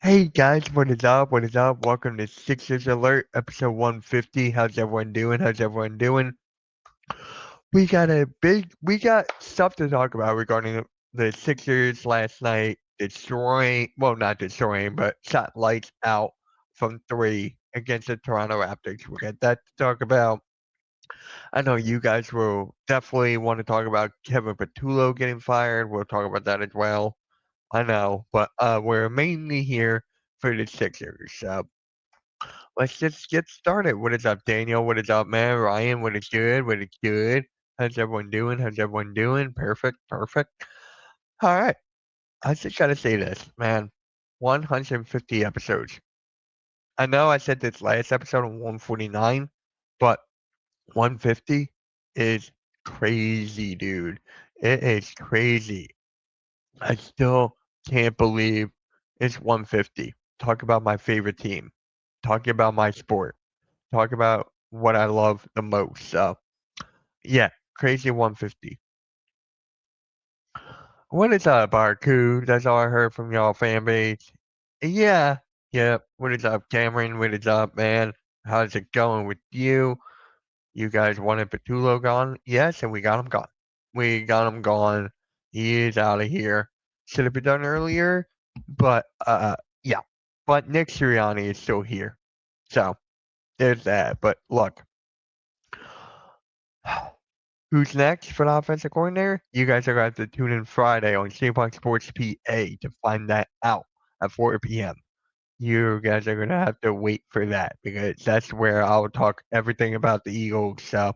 Hey guys, what is up? What is up? Welcome to Sixers Alert, episode 150. How's everyone doing? How's everyone doing? We got stuff to talk about regarding the Sixers last night destroying, well, not destroying, but shot lights out from three against the Toronto Raptors. We got that to talk about. I know you guys will definitely want to talk about Kevin Patullo getting fired. We'll talk about that as well. I know, but we're mainly here for the Sixers. So let's just get started. What is up, Daniel? What is up, man? Ryan, what is good? What is good? How's everyone doing? How's everyone doing? Perfect, perfect. All right. I just gotta say this, man. 150 episodes. I know I said this last episode on 149, but 150 is crazy, dude. It is crazy. I still can't believe it's 150. Talk about my favorite team. Talking about my sport. Talk about what I love the most. So, yeah, crazy 150. What is up, Barku? That's all I heard from y'all fan base. Yeah, yeah. What is up, Cameron? What is up, man? How's it going with you? You guys wanted Petullo gone? Yes, and we got him gone. We got him gone. He is out of here. Should have been done earlier, but yeah. But Nick Sirianni is still here, so there's that. But look, who's next for the offensive coordinator? You guys are going to have to tune in Friday on Steampunk Sports PA to find that out at 4 p.m. You guys are going to have to wait for that because that's where I'll talk everything about the Eagles. So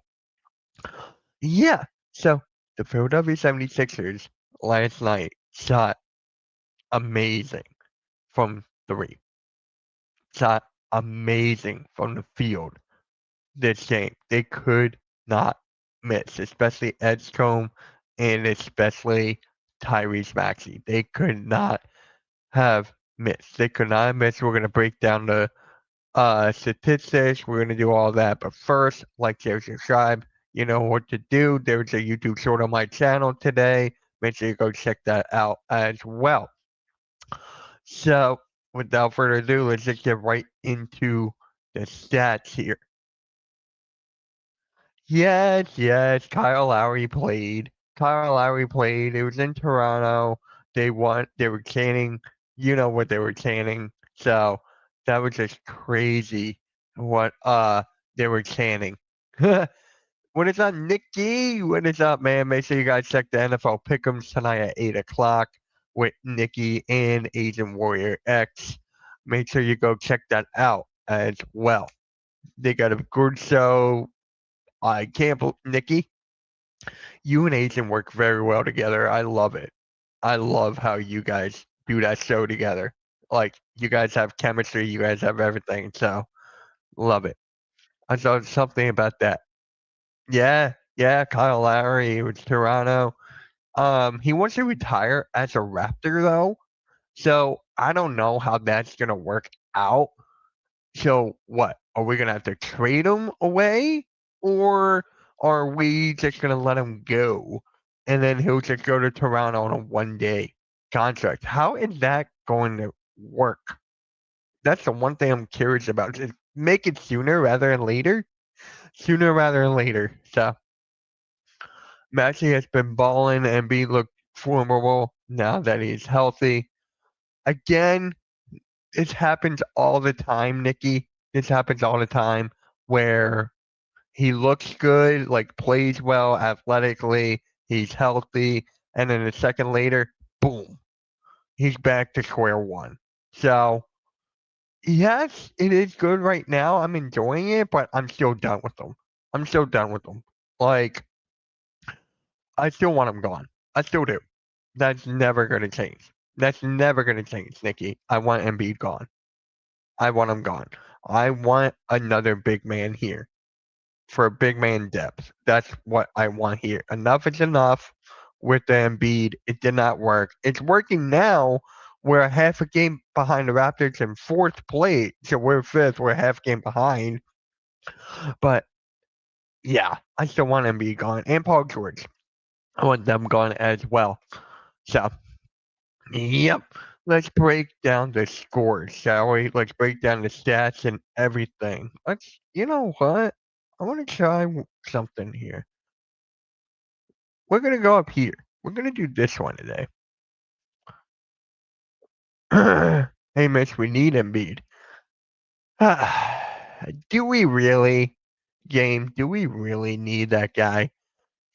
yeah. So the Philadelphia 76ers last night shot amazing from three. Shot amazing from the field this game. They could not miss, especially Edgecombe and especially Tyrese Maxey. They could not have missed. They could not have missed. We're going to break down the statistics. We're going to do all that. But first, like, share, subscribe. You know what to do. There's a YouTube short on my channel today. Make sure you go check that out as well. So, without further ado, let's just get right into the stats here. Yes, yes, Kyle Lowry played. Kyle Lowry played. It was in Toronto. They won. They were chanting. You know what they were chanting. So that was just crazy. What they were chanting. What is up, Nikki? What is up, man? Make sure you guys check the NFL Pick'ems tonight at 8 o'clock with Nikki and Agent Warrior X. Make sure you go check that out as well. They got a good show. I can't believe, Nikki, you and Agent work very well together. I love it. I love how you guys do that show together. Like, you guys have chemistry, you guys have everything. So, love it. I saw something about that. Yeah, yeah, Kyle Lowry with Toronto. He wants to retire as a Raptor though. So I don't know how that's gonna work out. So what? Are we gonna have to trade him away? Or are we just gonna let him go? And then he'll just go to Toronto on a 1 day contract. How is that going to work? That's the one thing I'm curious about. Just make it sooner rather than later. Sooner rather than later. So Maxey has been balling and be looked formidable now that he's healthy. Again, this happens all the time, Nikki. This happens all the time where he looks good, like plays well athletically, he's healthy, and then a second later, boom, he's back to square one. So, yes, it is good right now. I'm enjoying it, but I'm still done with them. I'm still done with them. Like, I still want him gone. I still do. That's never going to change. That's never going to change, Nikki. I want Embiid gone. I want him gone. I want another big man here for big man depth. That's what I want here. Enough is enough with the Embiid. It did not work. It's working now. We're a half a game behind the Raptors in fourth place. So we're fifth. We're a half game behind. But yeah, I still want Embiid gone and Paul George. I want them gone as well. So, yep. Let's break down the scores, shall we? Let's break down the stats and everything. You know what? I want to try something here. We're going to go up here. We're going to do this one today. Hey, Mitch, we need Embiid. Do we really, game? Do we really need that guy?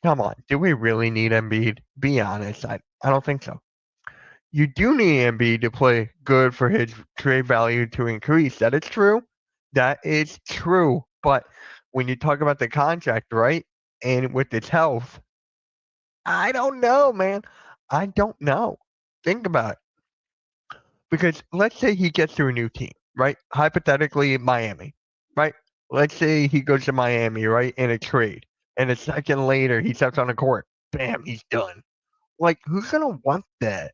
Come on. Do we really need Embiid? Be honest. I don't think so. You do need Embiid to play good for his trade value to increase. That is true. That is true. But when you talk about the contract, right, and with his health, I don't know, man. I don't know. Think about it. Because let's say he gets to a new team, right? Hypothetically, Miami, right? Let's say he goes to Miami, right, in a trade, and a second later he steps on the court, bam, he's done. Like, who's gonna want that?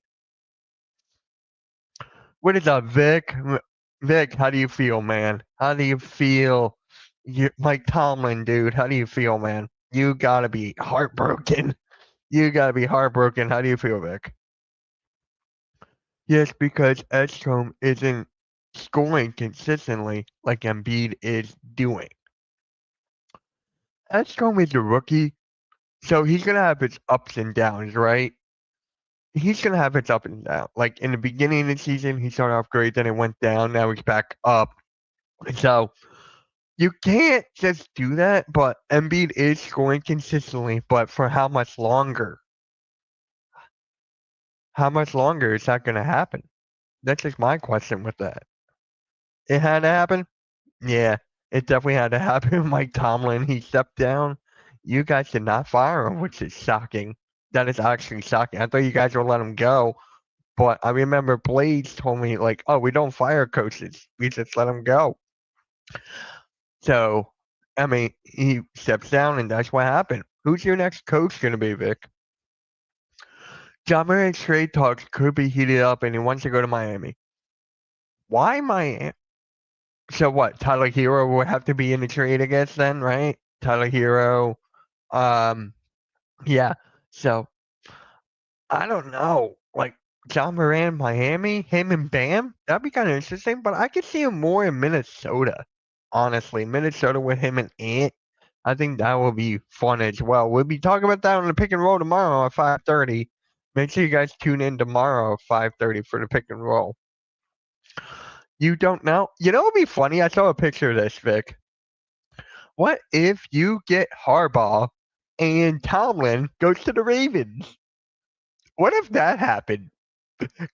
What is up, Vic? Vic, how do you feel, man? How do you feel? Mike Tomlin, dude, how do you feel, man? You gotta be heartbroken. You gotta be heartbroken. How do you feel, Vic? Yes, because Edgecombe isn't scoring consistently like Embiid is doing. Edgecombe is a rookie, so he's gonna have his ups and downs, right? He's gonna have his up and down. Like in the beginning of the season, he started off great, then it went down. Now he's back up. So you can't just do that. But Embiid is scoring consistently, but for how much longer? How much longer is that gonna happen? That's just my question with that. It had to happen. Yeah, it definitely had to happen. Mike Tomlin, he stepped down. You guys did not fire him, which is shocking. That is actually shocking. I thought you guys would let him go, but I remember Blades told me like, "Oh, we don't fire coaches. We just let them go." So, I mean, he steps down, and that's what happened. Who's your next coach going to be, Vic? John Murray's trade talks could be heated up, and he wants to go to Miami. Why Miami? So what? Tyler Hero would have to be in the trade, I guess. Then, right? Tyler Hero. Um, yeah. So I don't know. Like John Moran, Miami, him and Bam, that'd be kind of interesting. But I could see him more in Minnesota. Honestly, Minnesota with him and Ant, I think that will be fun as well. We'll be talking about that on the pick and roll tomorrow at 5:30. Make sure you guys tune in tomorrow at 5:30 for the pick and roll. You don't know? You know, it'd be funny. I saw a picture of this, Vic. What if you get Harbaugh and Tomlin goes to the Ravens? What if that happened?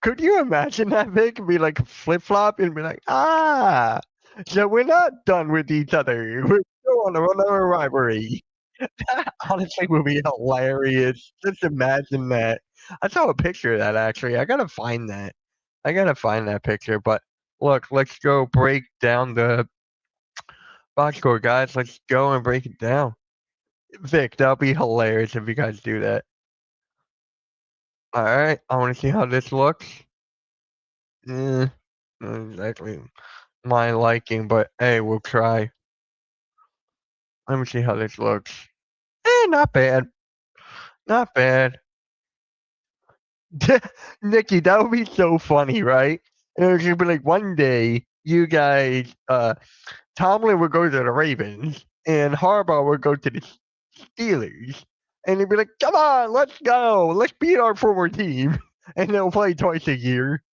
Could you imagine that, Vic? Be like flip flop and be like, so we're not done with each other. We're still on another rivalry. That honestly would be hilarious. Just imagine that. I saw a picture of that actually. I gotta find that. I gotta find that picture. But look, let's go break down the box score, guys. Let's go and break it down. Vic, that'll be hilarious if you guys do that. All right, I want to see how this looks. Not exactly my liking, but hey, we'll try. Let me see how this looks. Not bad. Not bad. Nikki, that would be so funny, right? And it would just be like one day you guys, Tomlin would go to the Ravens and Harbaugh would go to the Steelers, and they'd be like, "Come on, let's go, let's beat our former team," and they'll play twice a year.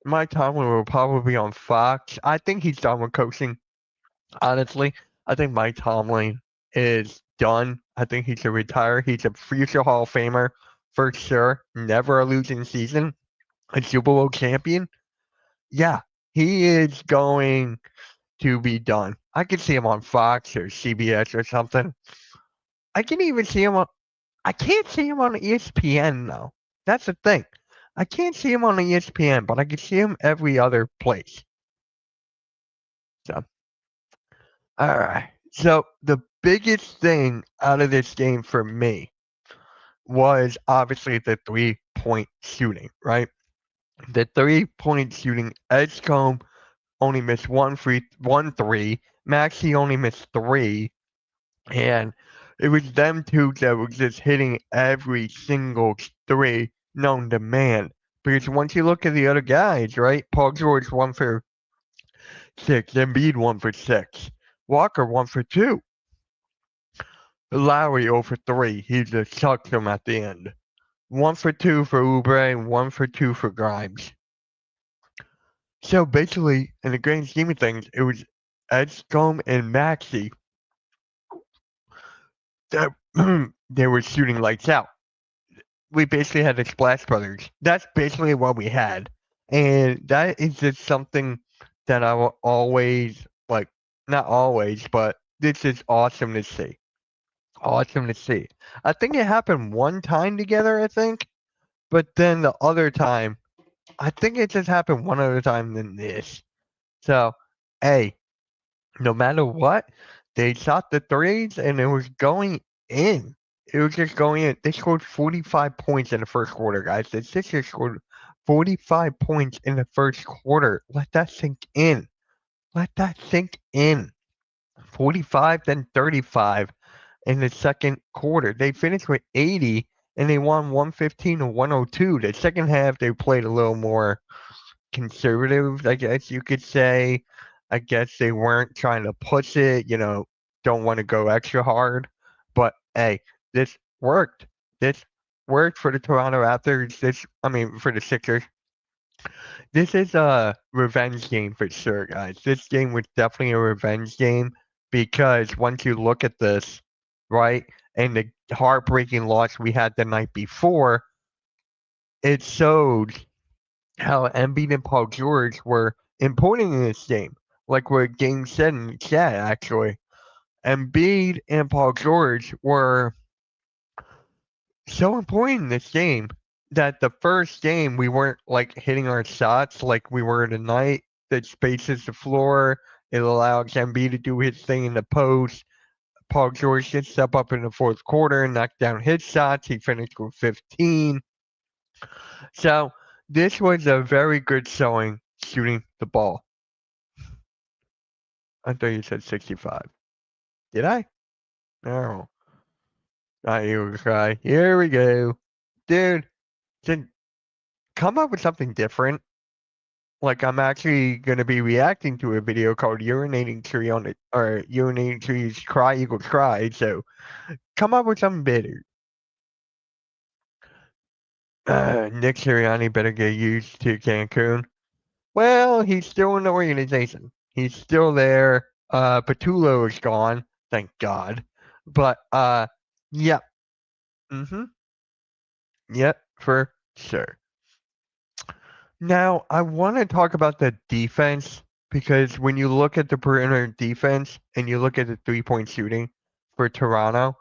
Mike Tomlin will probably be on Fox. I think he's done with coaching. Honestly, I think Mike Tomlin is done. I think he should retire. He's a future Hall of Famer for sure. Never a losing season. A Super Bowl champion. Yeah, he is going to be done. I could see him on Fox or CBS or something. I can even see him on. I can't see him on ESPN though. That's the thing. I can't see him on ESPN, but I can see him every other place. So, all right. So the biggest thing out of this game for me was obviously the 3-point shooting, right? The 3-point shooting. Edgecombe only missed one three. Maxey only missed three, and it was them two that were just hitting every single three known to man. Because once you look at the other guys, right? Paul George 1 for 6, Embiid 1 for 6, Walker 1 for 2, Lowry 0 for 3. He just sucks him at the end. 1 for 2 for Oubre, 1 for 2 for Grimes. So basically, in the grand scheme of things, it was Edgecombe and Maxey that they were shooting lights out. We basically had the Splash Brothers. That's basically what we had. And that is just something that I will always, like, not always, but this is awesome to see. Awesome to see. I think it happened one time together, I think. But then the other time, I think it just happened one other time than this. So, hey, no matter what, they shot the threes and it was going in. It was just going in. They scored 45 points in the first quarter, guys. The Sixers scored 45 points in the first quarter. Let that sink in. Let that sink in. 45, then 35 in the second quarter. They finished with 80 and they won 115 to 102. The second half, they played a little more conservative, I guess you could say. I guess they weren't trying to push it, don't want to go extra hard. But hey, this worked. This worked for the Toronto Raptors. For the Sixers. This is a revenge game for sure, guys. This game was definitely a revenge game because once you look at this, right, and the heartbreaking loss we had the night before, it showed how Embiid and Paul George were important in this game. Like what Game said in the chat, actually. Embiid and Paul George were so important in this game that the first game we weren't like hitting our shots like we were tonight. That spaces the floor. It allows Embiid to do his thing in the post. Paul George did step up in the fourth quarter and knock down his shots. He finished with 15. So this was a very good showing shooting the ball. I thought you said 65. Did I? No. Not you, Sky. Here we go. Dude, then come up with something different. Like I'm actually gonna be reacting to a video called Urinating Tree on it or Urinating Trees Cry Equals Cry, so come up with something better. Nick Sirianni better get used to Cancun. Well, he's still in the organization. He's still there. Patulo is gone, thank God. But yeah. Mm-hmm. Yep, for sure. Now, I want to talk about the defense because when you look at the perimeter defense and you look at the 3-point shooting for Toronto,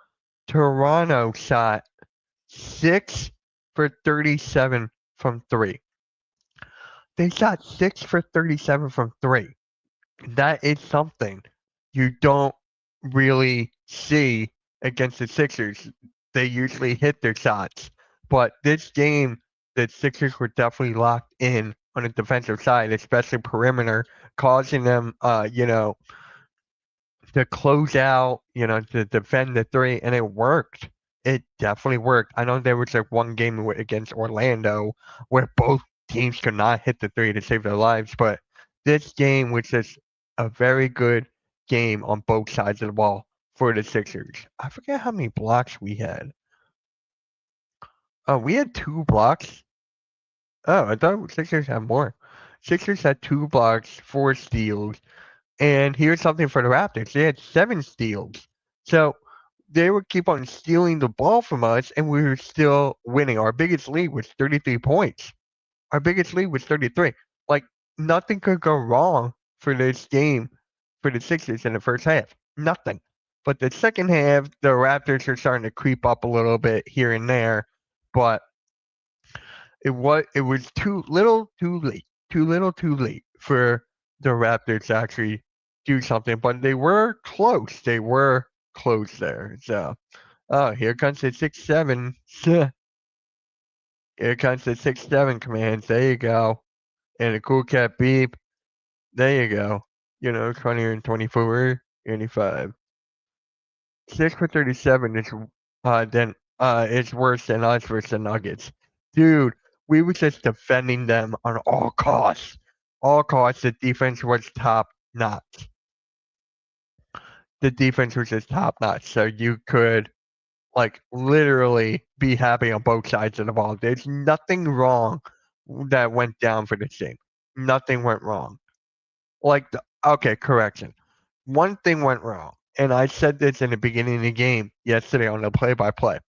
Toronto shot 6 for 37 from 3. They shot 6 for 37 from 3. That is something you don't really see against the Sixers. They usually hit their shots. But this game, the Sixers were definitely locked in on the defensive side, especially perimeter, causing them, to close out, to defend the three, and it worked. It definitely worked. I know there was like one game against Orlando where both teams could not hit the three to save their lives, but this game was just a very good game on both sides of the ball for the Sixers. I forget how many blocks we had. Oh, we had 2 blocks. Oh, I thought Sixers had more. Sixers had 2 blocks, 4 steals, and here's something for the Raptors. They had 7 steals. So they would keep on stealing the ball from us, and we were still winning. Our biggest lead was 33 points. Our biggest lead was 33. Like, nothing could go wrong for this game for the Sixers in the first half. Nothing. But the second half, the Raptors are starting to creep up a little bit here and there. But it was too little, too late. Too little, too late for the Raptors to actually do something. But they were close. They were close there. So, oh, here comes the 6-7. Here comes the 6-7 commands. There you go. And a cool cat beep. There you go. 20 and 24, 25. 6 for 37 is then it's worse than us versus the Nuggets. Dude, we were just defending them on all costs. All costs, the defense was top notch. The defense was just top notch. So you could like literally be happy on both sides of the ball. There's nothing wrong that went down for this game. Nothing went wrong. Okay, correction. One thing went wrong, and I said this in the beginning of the game yesterday on the play-by-play.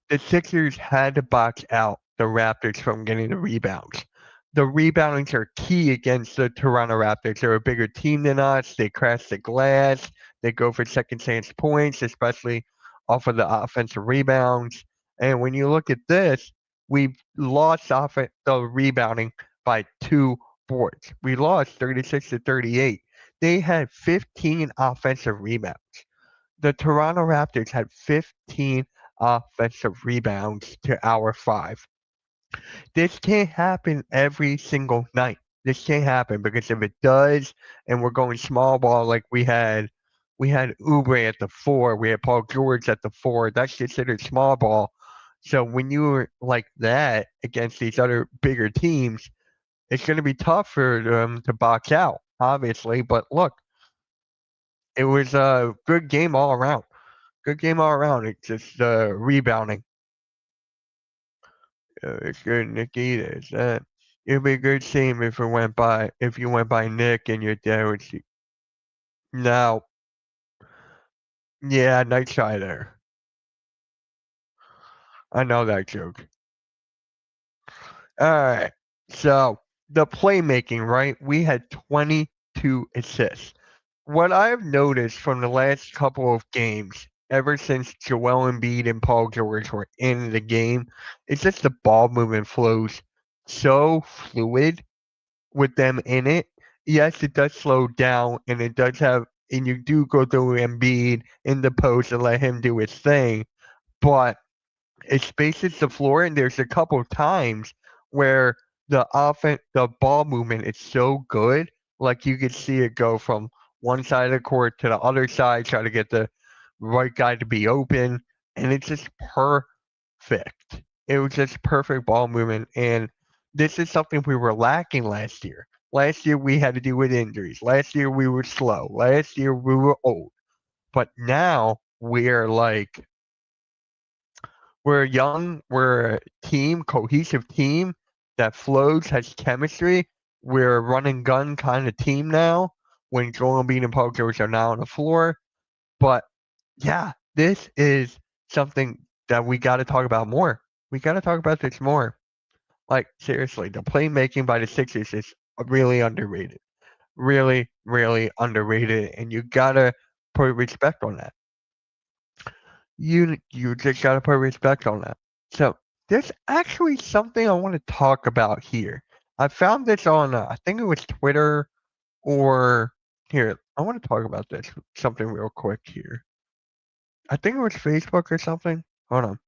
The Sixers had to box out the Raptors from getting the rebounds. The reboundings are key against the Toronto Raptors. They're a bigger team than us. They crash the glass. They go for second chance points, especially off of the offensive rebounds. And when you look at this, we lost off the rebounding by 2 boards. We lost 36 to 38. They had 15 offensive rebounds. The Toronto Raptors had 15 offensive rebounds to our 5. This can't happen every single night. This can't happen because if it does, and we're going small ball like we had Oubre at the 4, we had Paul George at the 4. That's considered small ball. So when you're like that against these other bigger teams, it's going to be tough for them to box out, obviously. But look, it was a good game all around. Good game all around. It's just rebounding. It's good, Nikki. There's that. It'd be a good team if you went by Nick and your dad would see. Now, yeah, nice try there. I know that joke. All right. So the playmaking, right? We had 22 assists. What I've noticed from the last couple of games, ever since Joel Embiid and Paul George were in the game, it's just the ball movement flows so fluid with them in it. Yes, it does slow down, and it does have, and you do go through Embiid in the post and let him do his thing, but it spaces the floor, and there's a couple times where the ball movement is so good, like you could see it go from one side of the court to the other side, try to get the right guy to be open, and it's just perfect. It was just perfect ball movement, and this is something we were lacking last year. Last year we had to deal with injuries. Last year we were slow. Last year we were old. But now we're like we're young, we're a team, cohesive team that flows, has chemistry. We're a run and gun kind of team now when Joel Embiid and Paul George are now on the floor. But yeah, this is something that we got to talk about more. We got to talk about this more. Like, seriously, the playmaking by the Sixers is really underrated. Really, really underrated. And you got to put respect on that. You just gotta put respect on that. So there's actually something I want to talk about here. I found this on I think it was Twitter or here. I want to talk about this something real quick here. I think it was Facebook or something. Hold on.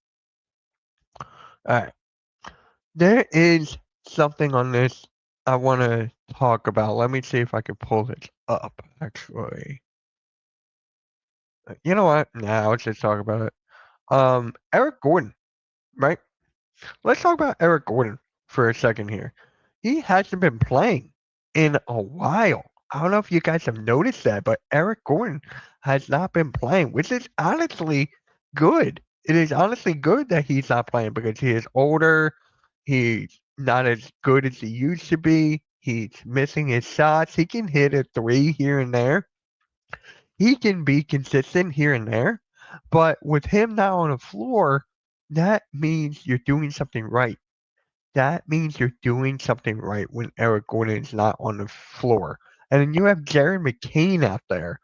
All right. There is something on this I want to talk about. Let me see if I can pull this up. Actually, you know what? Nah, let's just talk about it. Eric Gordon, right? Let's talk about Eric Gordon for a second here. He hasn't been playing in a while. I don't know if you guys have noticed that, but Eric Gordon has not been playing, which is honestly good. It is honestly good that he's not playing because he is older. He's not as good as he used to be. He's missing his shots. He can hit a 3 here and there. He can be consistent here and there. But with him now on the floor, that means you're doing something right. That means you're doing something right when Eric Gordon is not on the floor. And then you have Jared McCain out there.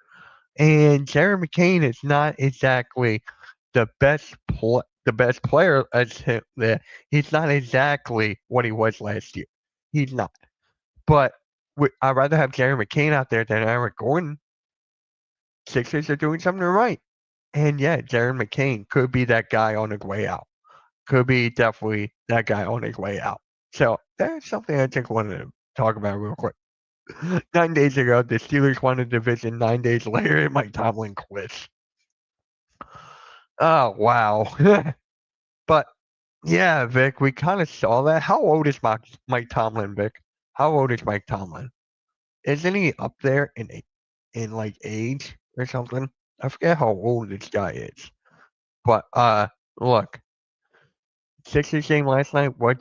And Jared McCain is not exactly the best player as him. He's not exactly what he was last year. He's not. But I'd rather have Jared McCain out there than Eric Gordon. Sixers are doing something right. And yeah, Jared McCain could be that guy on his way out. Could be definitely that guy on his way out. So that's something I think I wanted to talk about real quick. 9 days ago, the Steelers won the division. 9 days later, Mike Tomlin quits. Oh wow! But Yeah, Vic, we kinda saw that. How old is Mike Tomlin, Vic? How old is Mike Tomlin? Isn't he up there in, like, age or something? I forget how old this guy is. But, look, Sixers game last night was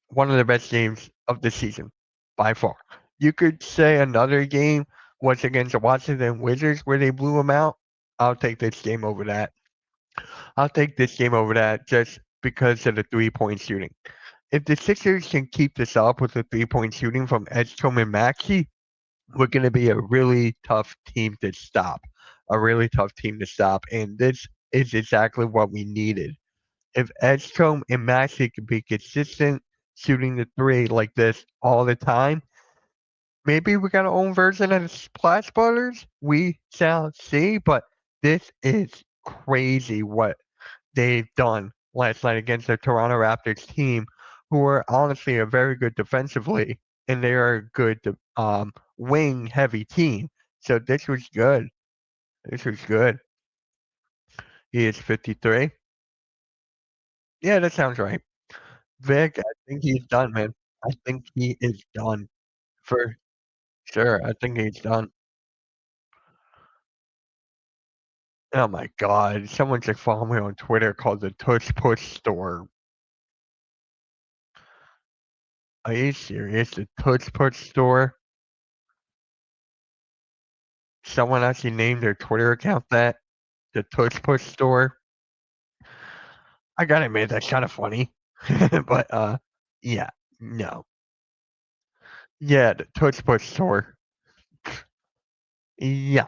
one of the best games of the season by far. You could say another game was against the Washington Wizards where they blew them out. I'll take this game over that. I'll take this game over that just because of the three-point shooting. If the Sixers can keep this up with the three-point shooting from Edgecombe and Maxey, we're going to be a really tough team to stop. A really tough team to stop. And this is exactly what we needed. If Edgecombe and Maxey could be consistent shooting the three like this all the time, maybe we got our own version of the Splash Brothers. We shall see. But this is crazy what they've done last night against the Toronto Raptors team, who are honestly a very good defensively, and they are a good wing heavy team. So this was good. This was good. He is 53. Yeah, that sounds right. Vic, I think he's done, man. I think he is done for sure. I think he's done. Oh my God. Someone just follow me on Twitter called the Tush Push Store. Are you serious? The Tush Push Store? Someone actually named their Twitter account that? The Tush Push Store? I gotta admit, that's kinda funny. But, yeah, no. Yeah, the Tush Push Store. Yeah.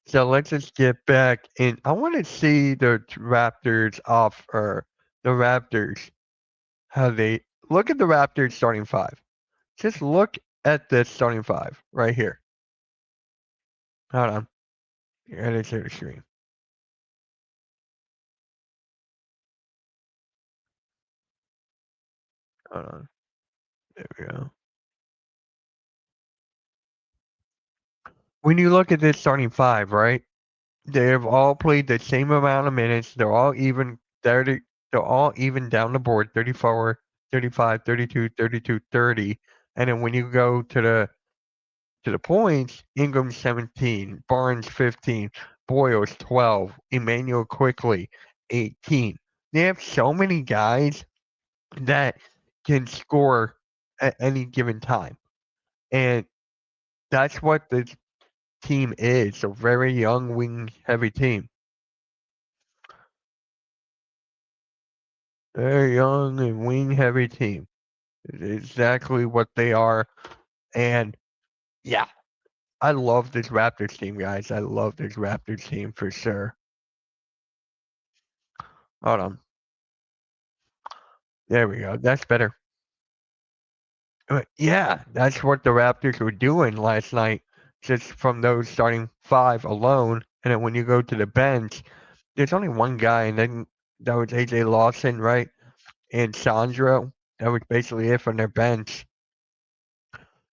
So let's just get back in I wanna see the Raptors off or the Raptors, how they look at the Raptors starting 5. Just look at this starting 5 right here. Hold on. Edit to the screen. Hold on. There we go. When you look at this starting 5, right? They have all played the same amount of minutes. They're all even 30 they're all even down the board, 34, 35, 32, 32, 30. And then when you go to the points, Ingram 17, Barnes 15, Boyles 12, Emmanuel Quickly 18. They have so many guys that can score at any given time. And that's what the team is, a very young wing heavy team. Very young and wing heavy team. Exactly what they are. And yeah, I love this Raptors team, guys. I love this Raptors team for sure. Hold on. There we go. That's better. Yeah, that's what the Raptors were doing last night, just from those starting 5 alone. And then when you go to the bench, there's only one guy, and then that was AJ Lawson, right? And Sandro. That was basically it from their bench.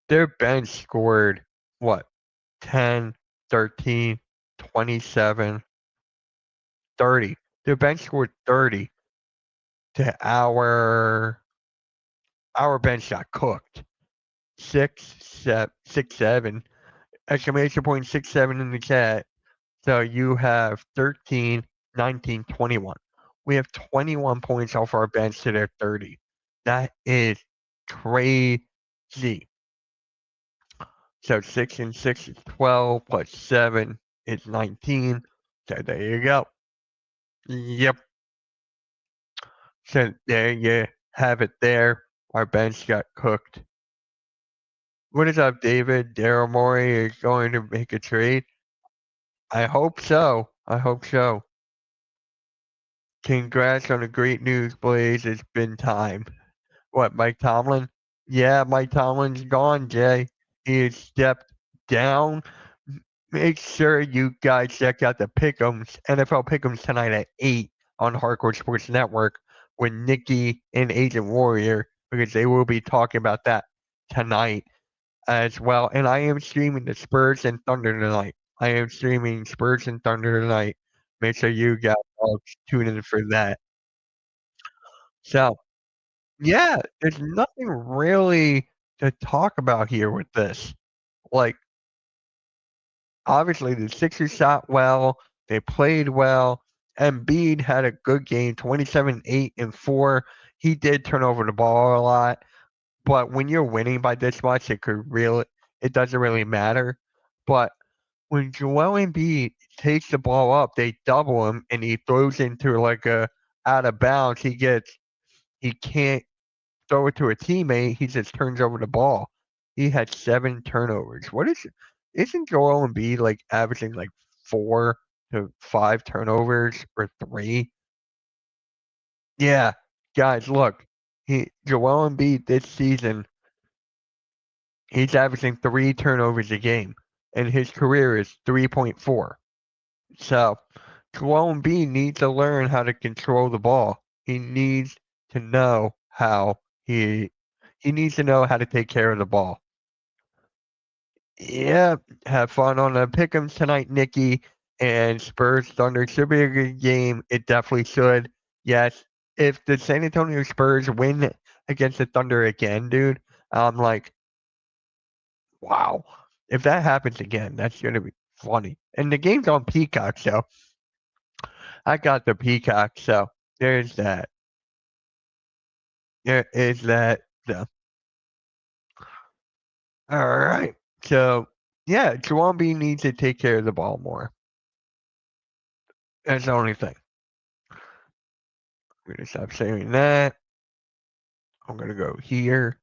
Their bench scored what? 10, 13, 27, 30. Their bench scored 30 to our bench got cooked. 6, 7, exclamation point 6, 7 in the chat. So you have 13, 19, 21. We have 21 points off our bench to their 30. That is crazy. So 6 and 6 is 12 plus 7 is 19. So there you go. Yep. So there you have it there. Our bench got cooked. What is up, David? Daryl Morey is going to make a trade. I hope so. I hope so. Congrats on the great news, Blaze. It's been time. What, Mike Tomlin? Yeah, Mike Tomlin's gone, Jay. He has stepped down. Make sure you guys check out the Pick'ems, NFL Pick'ems tonight at 8 on Hardcore Sports Network with Nikki and Agent Warrior because they will be talking about that tonight as well. And I am streaming the Spurs and Thunder tonight. I am streaming Spurs and Thunder tonight. Make sure you guys all tune in for that. So, yeah, there's nothing really to talk about here with this. Like, obviously, the Sixers shot well, they played well. Embiid had a good game, 27, 8, and 4. He did turn over the ball a lot, but when you're winning by this much, it doesn't really matter. But when Joel Embiid takes the ball up, they double him and he throws into like a out of bounds. He can't throw it to a teammate. He just turns over the ball. He had 7 turnovers. Isn't Joel Embiid like averaging like 4 to 5 turnovers or 3? Yeah, guys, look, Joel Embiid this season, he's averaging 3 turnovers a game, and his career is 3.4. So, Joel Embiid needs to learn how to control the ball. He needs to know how he needs to know how to take care of the ball. Yeah, have fun on the pick'ems tonight, Nikki. And Spurs Thunder should be a good game. It definitely should. Yes, if the San Antonio Spurs win against the Thunder again, dude, I'm like, wow. If that happens again, that's gonna be funny. And the game's on Peacock, so I got the Peacock, so there's that. There is that. So, all right. So, yeah, Joel needs to take care of the ball more. That's the only thing. I'm gonna stop saying that. I'm gonna go here.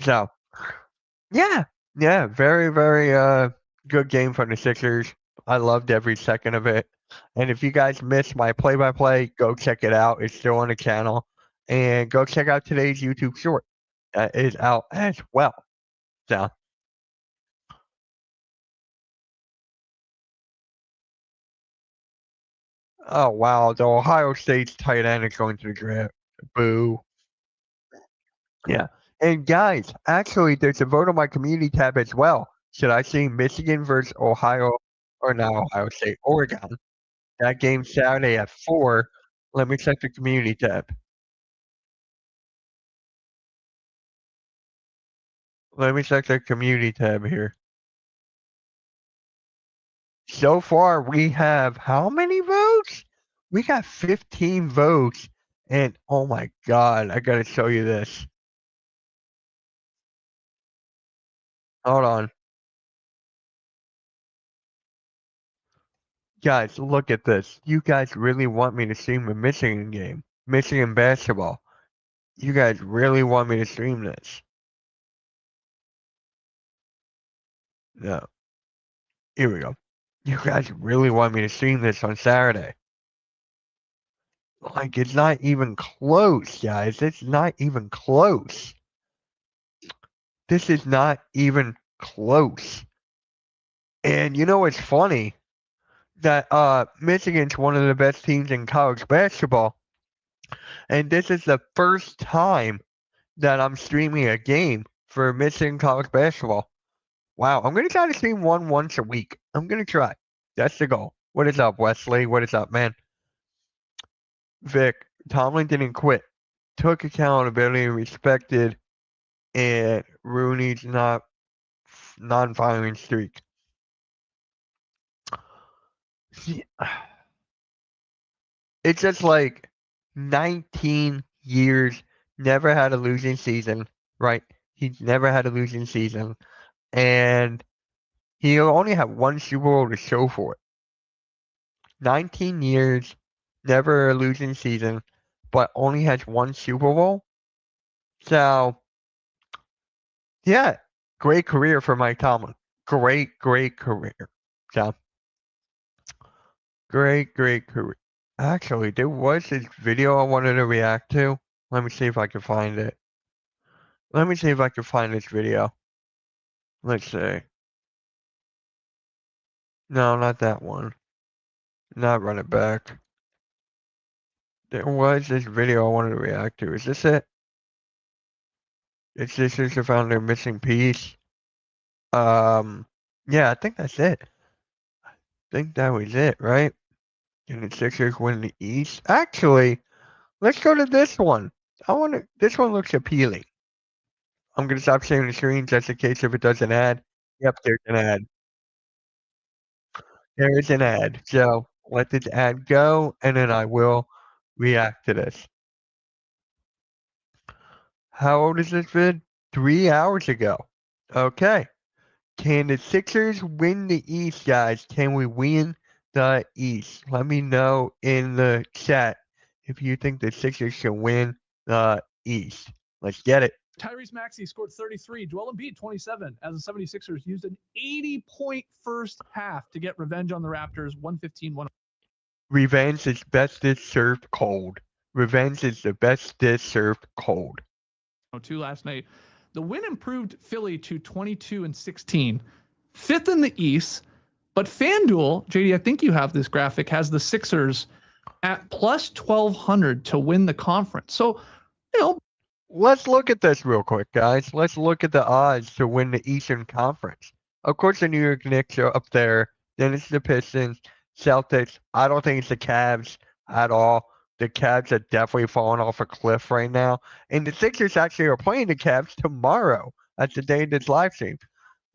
So, yeah, yeah, very, very good game from the Sixers. I loved every second of it. And if you guys missed my play-by-play, go check it out. It's still on the channel. And go check out today's YouTube short. That is out as well. So, oh wow, the Ohio State's tight end is going to the draft. Boo. Yeah. And guys, actually, there's a vote on my community tab as well. Should I see Michigan versus Ohio or not Ohio State, Oregon? That game Saturday at 4. Let me check the community tab. Let me check the community tab here. So far, we have how many votes? We got 15 votes. And oh my God, I gotta show you this. Hold on. Guys, look at this. You guys really want me to stream a Michigan game, Michigan basketball. You guys really want me to stream this. No. Here we go. You guys really want me to stream this on Saturday. Like, it's not even close, guys. It's not even close. This is not even close. And you know what's funny? That Michigan's one of the best teams in college basketball. And this is the first time that I'm streaming a game for Michigan college basketball. Wow, I'm gonna try to stream one once a week. I'm gonna try. That's the goal. What is up, Wesley? What is up, man? Vic, Tomlin didn't quit. Took accountability, respected, and Rooney's not non-firing streak. It's just like 19 years, never had a losing season, right? He's never had a losing season, and he'll only have one Super Bowl to show for it. 19 years, never a losing season, but only has one Super Bowl. So, yeah, great career for Mike Tomlin. Great, great career. So, great, great career. Actually, there was this video I wanted to react to. Let me see if I can find it. Let me see if I can find this video. Let's see. No, not that one. Not run it back. There was this video I wanted to react to. Is this it? This is the founder missing piece. Yeah, I think that's it. I think that was it, right? And the Sixers win the East. Actually, Let's go to this one. This one looks appealing. I'm going to stop sharing the screen just in case if it does an ad. Yep, there's an ad. There is an ad. So let this ad go, and then I will react to this. How old is this vid? 3 hours ago. Okay. Can the Sixers win the East, guys? Can we win the East? Let me know in the chat if you think the Sixers should win the East. Let's get it. Tyrese Maxey scored 33. Joel Embiid 27 as the 76ers used an 80-point first half to get revenge on the Raptors 115-1. Revenge is best dish served cold. Revenge is the best dish served cold. 2 last night. The win improved Philly to 22-16, fifth in the East. But FanDuel, JD, I think you have this graphic, has the Sixers at plus 1,200 to win the conference. So, you know, let's look at this real quick, guys. Let's look at the odds to win the Eastern Conference. Of course, the New York Knicks are up there. Then it's the Pistons, Celtics. I don't think it's the Cavs at all. The Cavs are definitely falling off a cliff right now. And the Sixers actually are playing the Cavs tomorrow. That's the day of this live stream.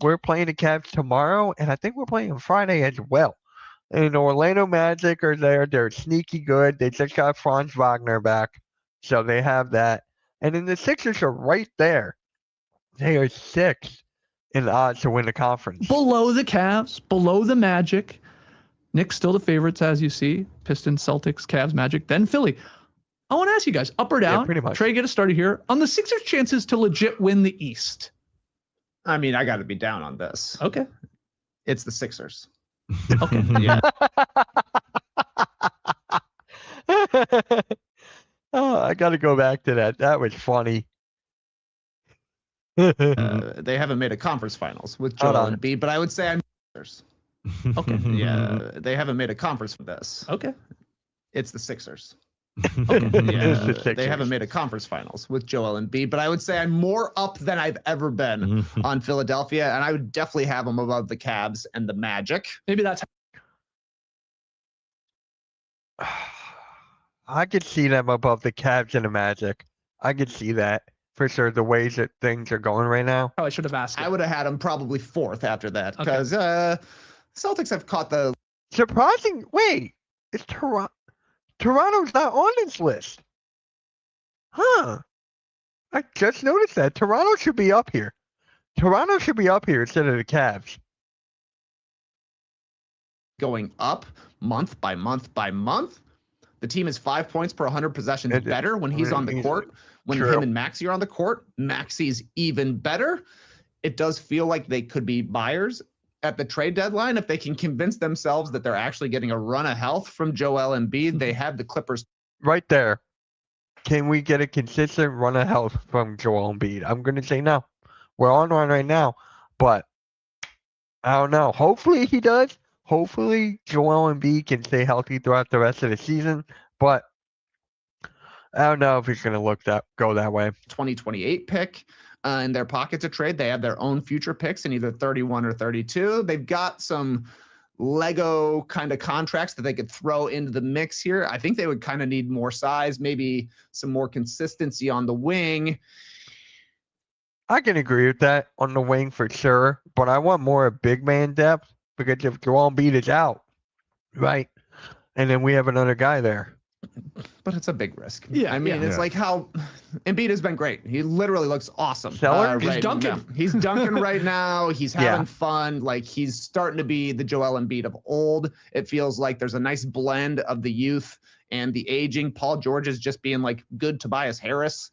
We're playing the Cavs tomorrow, and I think we're playing on Friday as well. And the Orlando Magic are there. They're sneaky good. They just got Franz Wagner back, so they have that. And then the Sixers are right there. They are 6th in the odds to win the conference. Below the Cavs, below the Magic. Knicks still the favorites, as you see. Pistons, Celtics, Cavs, Magic, then Philly. I want to ask you guys, up or down? Yeah, pretty much. Trey, get us started here. On the Sixers' chances to legit win the East. I mean, I got to be down on this. Okay. It's the Sixers. Okay. Yeah. Oh, I got to go back to that. That was funny. They haven't made a conference finals with Joel Embiid, but I would say I'm Sixers. Okay. Yeah, they haven't made a conference for this. Okay. It's the Sixers. Okay. Yeah, they haven't made a conference finals with Joel Embiid, but I would say I'm more up than I've ever been on Philadelphia, and I would definitely have them above the Cavs and the Magic. Maybe that's. I could see them above the Cavs and the Magic. I could see that for sure. The ways that things are going right now. Oh, I should have asked. I would have had them probably 4th after that because Celtics have caught the surprising. Wait, it's Toronto. Toronto's not on this list. Huh. I just noticed that. Toronto should be up here. Toronto should be up here instead of the Cavs. Going up month by month by month. The team is 5 points per 100 possessions better when he's on the court. When him and Maxey are on the court, Maxey's even better. It does feel like they could be buyers at the trade deadline if they can convince themselves that they're actually getting a run of health from Joel Embiid. They have the Clippers right there. Can we get a consistent run of health from Joel Embiid? I'm going to say no. We're on one right now, but I don't know. Hopefully he does. Hopefully Joel Embiid can stay healthy throughout the rest of the season, but I don't know if he's going to go that way. 2028 pick in their pocket to trade. They have their own future picks in either 31 or 32. They've got some Lego kind of contracts that they could throw into the mix here. I think they would kind of need more size, maybe some more consistency on the wing. I can agree with that on the wing for sure, but I want more big man depth because if Joel Embiid is out, right, and then we have another guy there. But it's a big risk. Yeah, I mean, it's like how Embiid has been great. He literally looks awesome. He's dunking. Now. He's dunking right now. He's having fun. Like he's starting to be the Joel Embiid of old. It feels like there's a nice blend of the youth and the aging. Paul George is just being like good Tobias Harris.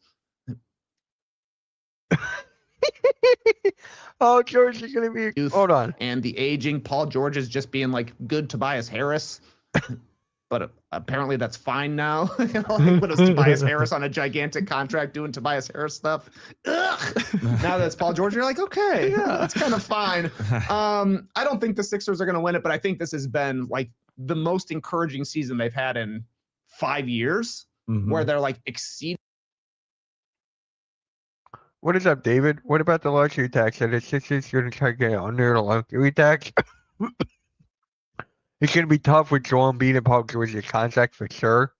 Oh, George is going to be youth. Hold on. And the aging. Paul George is just being like good Tobias Harris. But apparently that's fine now. Put Tobias Harris on a gigantic contract doing Tobias Harris stuff. Ugh. Now that it's Paul George, you're like, okay, yeah, that's kind of fine. I don't think the Sixers are going to win it, but I think this has been like the most encouraging season they've had in 5 years, where they're like exceeding. What is up, David? What about the luxury tax? Are the Sixers going to try to get under the luxury tax? It's going to be tough with Joel Embiid and Paul George's contract for sure.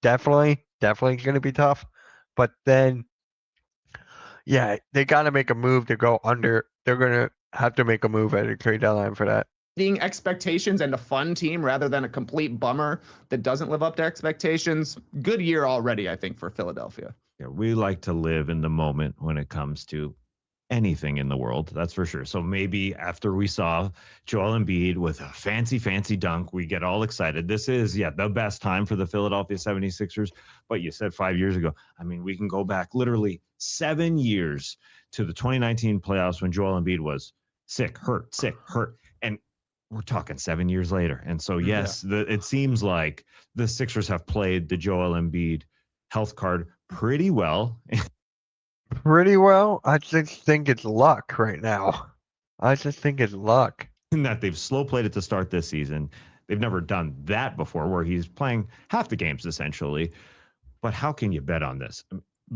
Definitely. definitely going to be tough. But then, yeah, they got to make a move to go under. They're going to have to make a move at a trade deadline for that. Being expectations and a fun team rather than a complete bummer that doesn't live up to expectations. Good year already, I think, for Philadelphia. Yeah, we like to live in the moment when it comes to anything in the world, that's for sure. So maybe after we saw Joel Embiid with a fancy dunk, we get all excited. This is, the best time for the Philadelphia 76ers. But you said 5 years ago. I mean, we can go back literally 7 years to the 2019 playoffs when Joel Embiid was sick, hurt. And we're talking 7 years later. And so, yes, it seems like the Sixers have played the Joel Embiid health card pretty well. Pretty well. I just think it's luck right now. I just think it's luck. In that they've slow played it to start this season. They've never done that before, where he's playing half the games essentially. But how can you bet on this?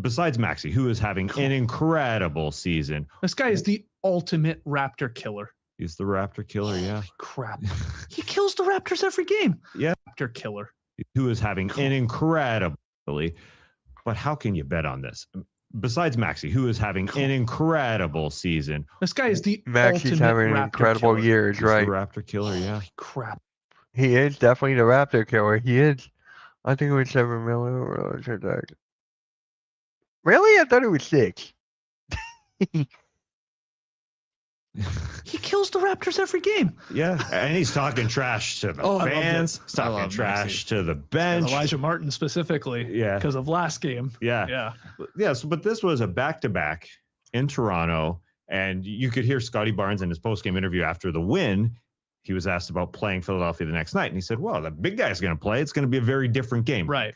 Besides Maxey, who is having an incredible season. This guy is the ultimate Raptor killer. He's the Raptor killer, yeah. Holy crap. He kills the Raptors every game. Yeah. Raptor killer. Who is having an incredible. But how can you bet on this? Besides Maxey, who is having an incredible season. This guy is the Maxey's ultimate having Raptor incredible killer. years, He's right? the Raptor killer, yeah. Holy crap. He is definitely the Raptor killer. He is. I think it was $7 million. Really? I thought it was 6. He kills the Raptors every game. Yeah, and he's talking trash to the fans. He's talking trash to the bench. And Elijah Martin specifically. Yeah. Because of last game. Yeah. Yes, but this was a back-to-back in Toronto, and you could hear Scotty Barnes in his post-game interview after the win. He was asked about playing Philadelphia the next night, and he said, well, the big guy's going to play. It's going to be a very different game. Right.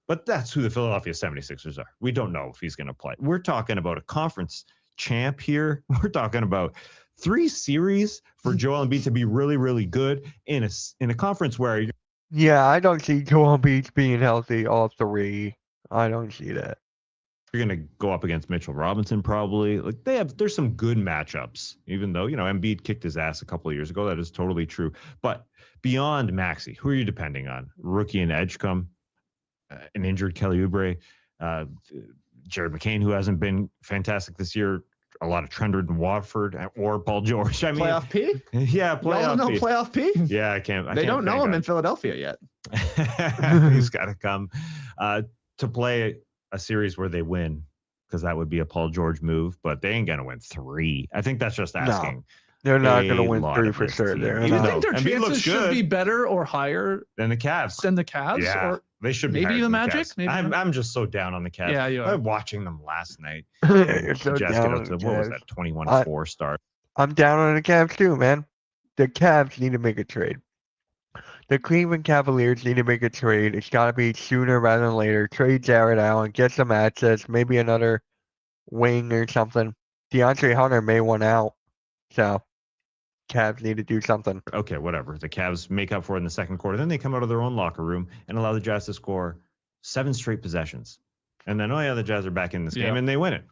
But that's who the Philadelphia 76ers are. We don't know if he's going to play. We're talking about a conference champ here. We're talking about 3 series for Joel Embiid to be really, really good in a conference where I don't see Joel Embiid being healthy all 3. I don't see that. you're going to go up against Mitchell Robinson probably. Like there's some good matchups, even though, Embiid kicked his ass a couple of years ago. That is totally true. But beyond Maxey, who are you depending on? Rookie in Edgecombe, an injured Kelly Oubre, Jared McCain, who hasn't been fantastic this year. A lot of Trendard and Watford or Paul George. I mean, Playoff P? Yeah, playoff Y'all know P. Playoff P? Yeah, I can't. They don't know him in Philadelphia yet. He's got to come to play a series where they win, because that would be a Paul George move. But they ain't gonna win 3. I think that's just asking. They're not going to a win lot 3 of for this sure. team. They're Even Do you not. think their Embiid looks chances should good. be better or higher Than the Cavs. than the Cavs? Yeah, Or they should be maybe higher the than Magic? Cavs. Maybe I'm just so down on the Cavs. Yeah, you are. I'm watching them last night. You're so Jazz down get on up to the what was Cavs. that 21-4 start. I'm down on the Cavs too, man. The Cavs need to make a trade. The Cleveland Cavaliers need to make a trade. It's got to be sooner rather than later. Trade Jared Allen, get some assets, maybe another wing or something. DeAndre Hunter may want out, so Cavs need to do something. Okay, whatever. The Cavs make up for it in the second quarter. Then they come out of their own locker room and allow the Jazz to score 7 straight possessions. And then, the Jazz are back in this game, and they win it.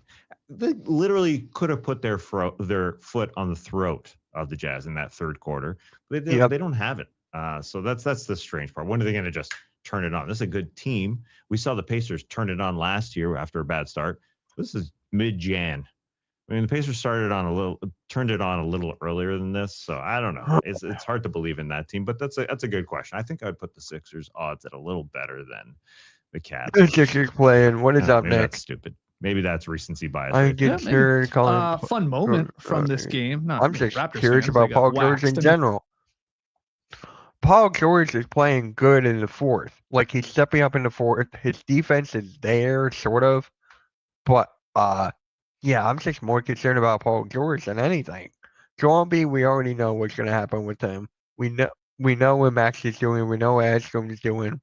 They literally could have put their foot on the throat of the Jazz in that third quarter. But they don't have it. So that's the strange part. When are they going to just turn it on? This is a good team. We saw the Pacers turn it on last year after a bad start. This is mid-Jan. I mean, the Pacers turned it on a little earlier than this. So I don't know. It's hard to believe in that team, but that's a good question. I think I'd put the Sixers odds at a little better than the Cavs. The Sixers playing. What is up Maybe next? That's stupid. Maybe that's recency bias. I right there. get sure calling. fun moment from this game. Not I'm just Raptors curious fans, about they got Paul George in waxed. general. Paul George is playing good in the fourth. Like, he's stepping up in the fourth. His defense is there, sort of. But, I'm just more concerned about Paul George than anything. Joel Embiid, we already know what's going to happen with him. We know what Max is doing. We know what Edgecombe is doing.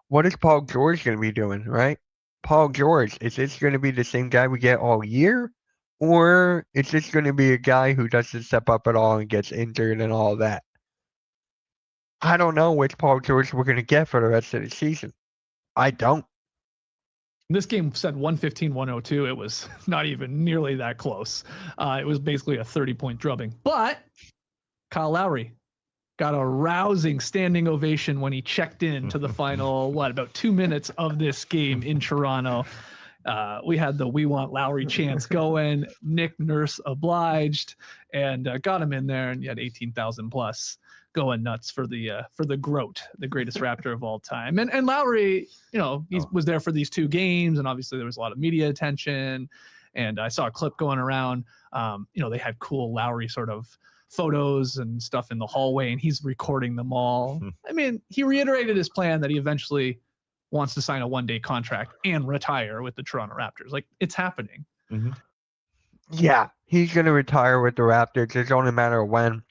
What is Paul George going to be doing, right? Paul George, is this going to be the same guy we get all year? Or is this going to be a guy who doesn't step up at all and gets injured and all that? I don't know which Paul George we're going to get for the rest of the season. I don't. This game said 115-102. It was not even nearly that close. It was basically a 30-point drubbing. But Kyle Lowry, got a rousing standing ovation when he checked in to the final, about 2 minutes of this game in Toronto. We had the "We Want Lowry" chants going. Nick Nurse obliged and got him in there, and you had 18,000 plus going nuts for the GOAT, the greatest Raptor of all time. And Lowry, he was there for these 2 games, and obviously there was a lot of media attention. And I saw a clip going around. They had cool Lowry sort of photos and stuff in the hallway, and he's recording them all. I mean, he reiterated his plan that he eventually wants to sign a 1-day contract and retire with the Toronto Raptors. Like, it's happening. Mm-hmm. Yeah, he's going to retire with the Raptors. It's only a matter of when.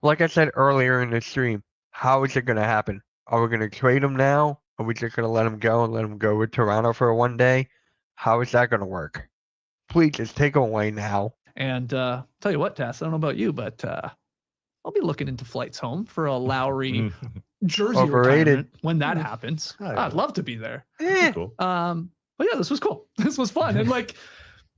Like I said earlier in the stream, how is it going to happen? Are we going to trade him now? Are we just going to let him go and let him go with Toronto for 1 day? How is that going to work? Please just take him away now. And tell you what, Tess, I don't know about you, but I'll be looking into flights home for a Lowry jersey retirement when that happens. Oh, yeah. I'd love to be there. Cool. But yeah, this was cool. This was fun. And like,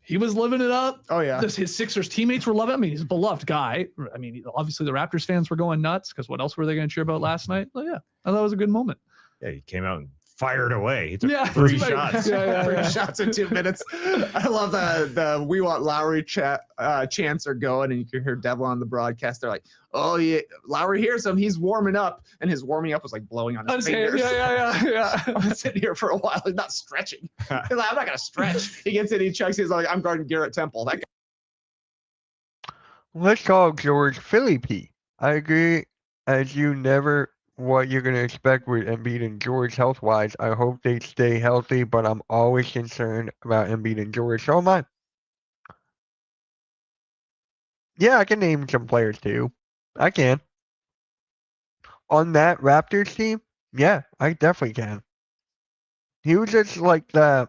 he was living it up. Oh yeah. His Sixers teammates were loving it. I mean, he's a beloved guy. I mean, obviously the Raptors fans were going nuts because what else were they going to cheer about last night? Well, yeah, I thought it was a good moment. Yeah, he came out and fired away. He took 3 shots. Three shots in 2 minutes. I love the "We Want Lowry" chants are going, and you can hear Devil on the broadcast. They're like, "Oh yeah, Lowry hears him. He's warming up," and his warming up was like blowing on his fingers. Yeah. I'm sitting here for a while. He's not stretching. He's like, "I'm not gonna stretch." He gets in, he checks. He's like, "I'm guarding Garrett Temple." That guy. Let's call George Philly P. I agree, as you never what you're going to expect with Embiid and George health-wise. I hope they stay healthy, but I'm always concerned about Embiid and George. So am I. Yeah, I can name some players too. I can. On that Raptors team, yeah, I definitely can. He was just like I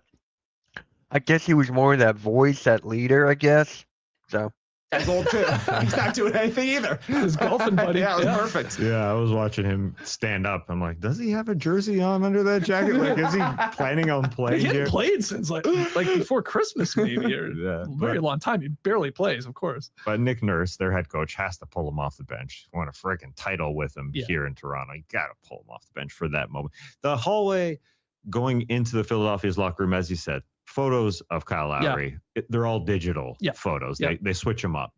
guess he was more that voice, that leader, I guess. So. That goal too. He's not doing anything either. He's golfing, buddy. Yeah, it was perfect. Yeah, I was watching him stand up. I'm like, does he have a jersey on under that jacket? Like, is he planning on playing? He hadn't played since like before Christmas, maybe, or very long time. He barely plays, of course. But Nick Nurse, their head coach, has to pull him off the bench. Won a freaking title with him here in Toronto. You got to pull him off the bench for that moment. The hallway going into the Philadelphia's locker room, as you said, photos of Kyle Lowry. They're all digital photos. They switch them up.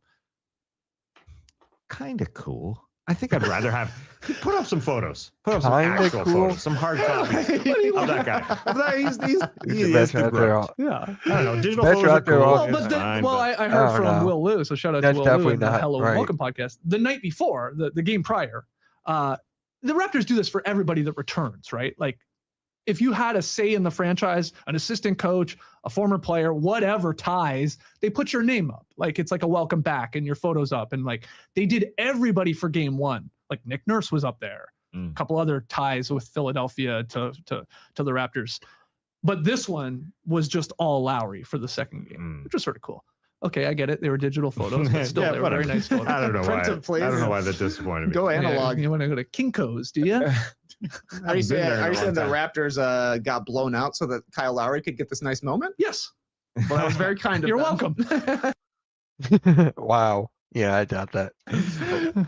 Kind of cool. I think I'd rather have put up some photos. Put up some actual photos, some hard copies of that guy. He's the best out there. Yeah, I don't know. Digital photos are cool. I heard from Will Liu. So shout out to Will Liu and the Hello and Welcome podcast. The night before the game prior, the Raptors do this for everybody that returns, right? Like, if you had a say in the franchise, an assistant coach, a former player, whatever ties, they put your name up. Like, it's like a welcome back and your photos up. And like, they did everybody for game 1. Like, Nick Nurse was up there. A couple other ties with Philadelphia to the Raptors. But this one was just all Lowry for the second game, which was sort of cool. Okay, I get it. They were digital photos, but still, they were very nice photos. I don't know why. I don't know why that disappointed me. Go analog. You want to go to Kinko's, do you? Are you saying the Raptors got blown out so that Kyle Lowry could get this nice moment? Yes. Well, that was very kind of You're them. welcome. Wow. Yeah, I doubt that.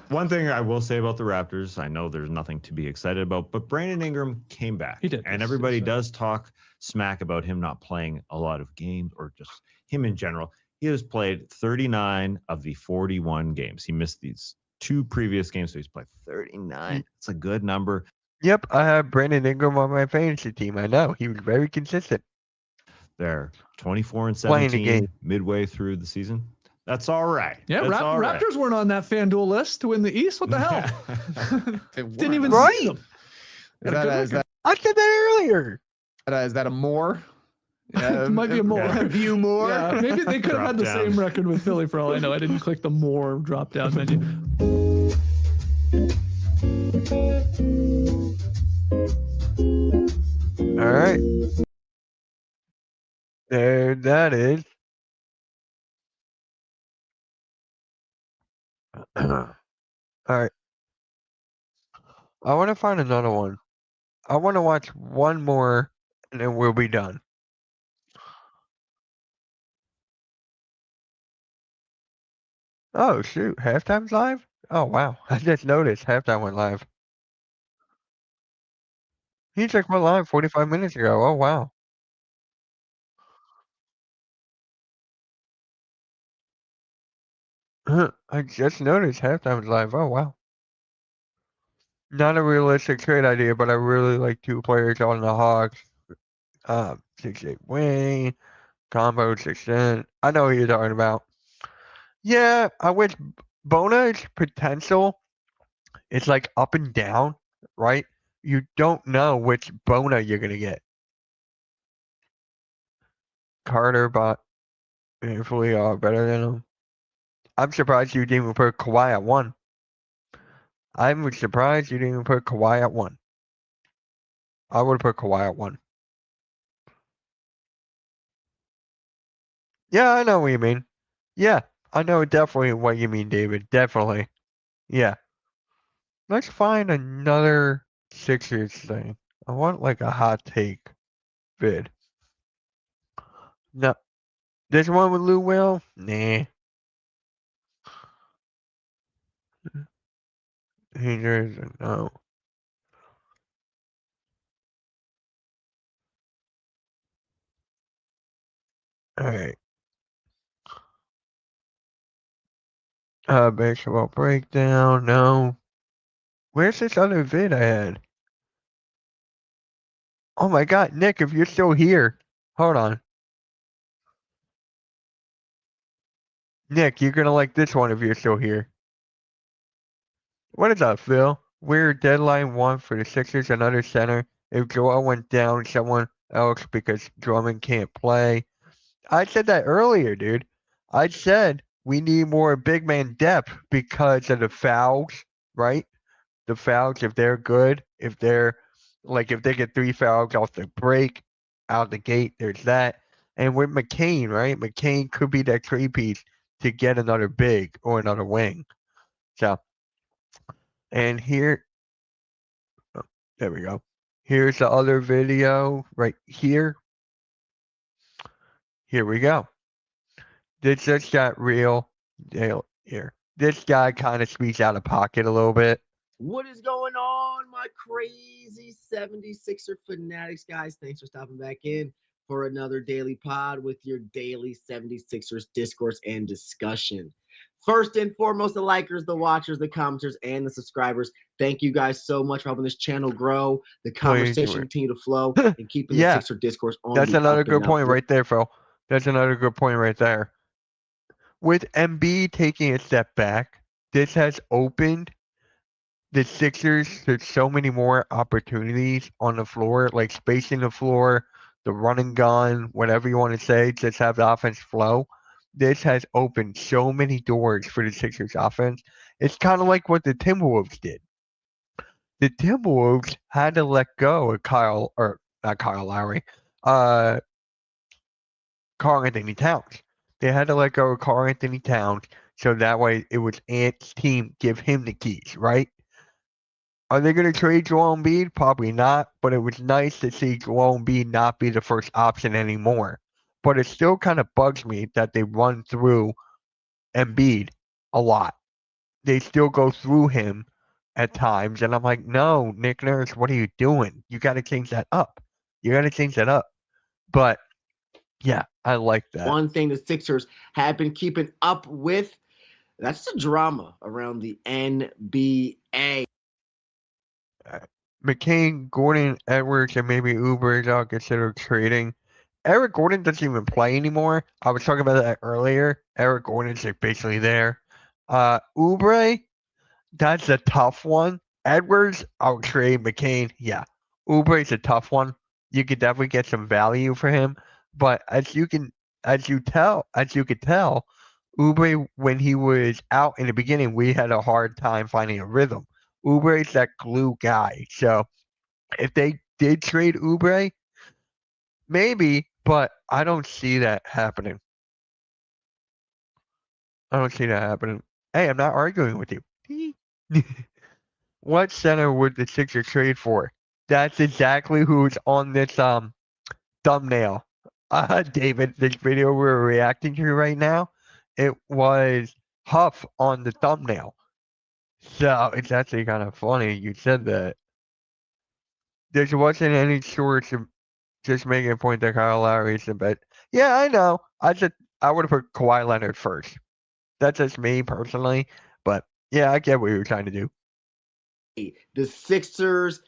One thing I will say about the Raptors, I know there's nothing to be excited about, but Brandon Ingram came back. He did. And everybody does talk smack about him not playing a lot of games, or just him in general. He has played 39 of the 41 games. He missed these 2 previous games, so he's played 39. It's a good number. Yep, I have Brandon Ingram on my fantasy team. I know. He was very consistent. They're 24 and 17 midway through the season. That's all right. Yeah, Raptors weren't on that FanDuel list to win the East. What the hell? Didn't even see them. I said that earlier. Is that a more? It might be a more. View more. Yeah, maybe they could have had the same record with Philly for all I know. I didn't click the more drop down menu. All right. There that is. All right. I want to find another one. I want to watch one more and then we'll be done. Oh, shoot. Halftime's live? Oh, wow. I just noticed halftime went live. He just went live 45 minutes ago. Oh, wow. I just noticed halftime was live. Oh, wow. Not a realistic trade idea, but I really like 2 players on the Hawks. 6'8" Wayne, combo 6'10". I know who you're talking about. Yeah, I wish Bona's potential is like up and down, right? You don't know which Bona you're gonna get. Carter, but hopefully better than him. I'm surprised you didn't even put Kawhi at 1. I'm surprised you didn't even put Kawhi at 1. I would have put Kawhi at 1. Yeah, I know what you mean. Yeah, I know definitely what you mean, David. Definitely. Yeah. Let's find another Sixers thing. I want like a hot take vid. No. This one with Lou Will? Nah. Haters, no. Alright. Basketball breakdown, no. Where's this other vid I had? Oh my god, Nick, if you're still here. Hold on. Nick, you're gonna like this one if you're still here. What is up, Phil? We're deadline 1 for the Sixers, another center. If Joel went down, someone else because Drummond can't play. I said that earlier, dude. I said we need more big man depth because of the fouls, right? The fouls, if they're good, if they get 3 fouls off the break, out the gate, there's that. And with McCain, right? McCain could be that trade piece to get another big or another wing. So, and here, oh, there we go. Here's the other video right here. Here we go. This just got real. Here. This guy kind of speaks out of pocket a little bit. What is going on, my crazy 76er fanatics, guys? Thanks for stopping back in for another daily pod with your daily 76ers discourse and discussion. First and foremost, the likers, the watchers, the commenters, and the subscribers. Thank you guys so much for helping this channel grow, the conversation continue to flow, and keeping Yeah, the Sixer discourse on. That's another good point right there, Phil. That's another good point right there. With Embiid taking a step back, this has opened the Sixers to so many more opportunities on the floor, like spacing the floor, the run and gun, whatever you want to say, just have the offense flow. This has opened so many doors for the Sixers offense. It's kind of like what the Timberwolves did. The Timberwolves had to let go of not Kyle Lowry, Karl Anthony Towns. They had to let go of Karl Anthony Towns so that way it was Ant's team give him the keys, right? Are they going to trade Joel Embiid? Probably not, but it was nice to see Joel Embiid not be the first option anymore. But it still kind of bugs me that they run through Embiid a lot. They still go through him at times, and I'm like, no, Nick Nurse, what are you doing? You got to change that up. But yeah, I like that. One thing the Sixers have been keeping up with, that's the drama around the NBA. McCain, Gordon, Edwards, and maybe Oubre I'll consider trading. Eric Gordon doesn't even play anymore. I was talking about that earlier. Eric Gordon's like basically there. Oubre, that's a tough one. Edwards, I'll trade. McCain, yeah. Oubre's a tough one. You could definitely get some value for him. But as you could tell, Oubre, when he was out in the beginning, we had a hard time finding a rhythm. Oubre's that glue guy. So if they did trade Oubre, maybe, but I don't see that happening. Hey, I'm not arguing with you. What center would the Sixers trade for? That's exactly who's on this thumbnail. David, this video we're reacting to right now, it was Huff on the thumbnail. So it's actually kind of funny you said that. There wasn't any source of just making a point that Kyle Lowry is the best. Yeah, I know. I would have put Kawhi Leonard first. That's just me personally. But yeah, I get what you're trying to do. The Sixers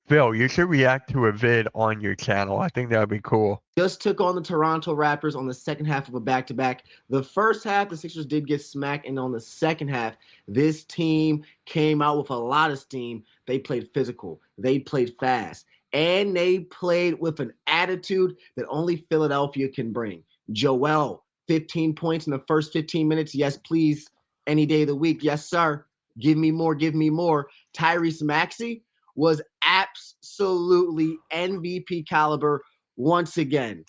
Phil, you should react to a vid on your channel. I think that would be cool. just took on the Toronto Raptors on the second half of a back-to-back. The first half, the Sixers did get smacked, and on the second half, this team came out with a lot of steam. They played physical. They played fast. And they played with an attitude that only Philadelphia can bring. Joel, 15 points in the first 15 minutes. Yes, please. Any day of the week. Yes, sir. Give me more. Give me more. Tyrese Maxey was absolutely MVP caliber once again.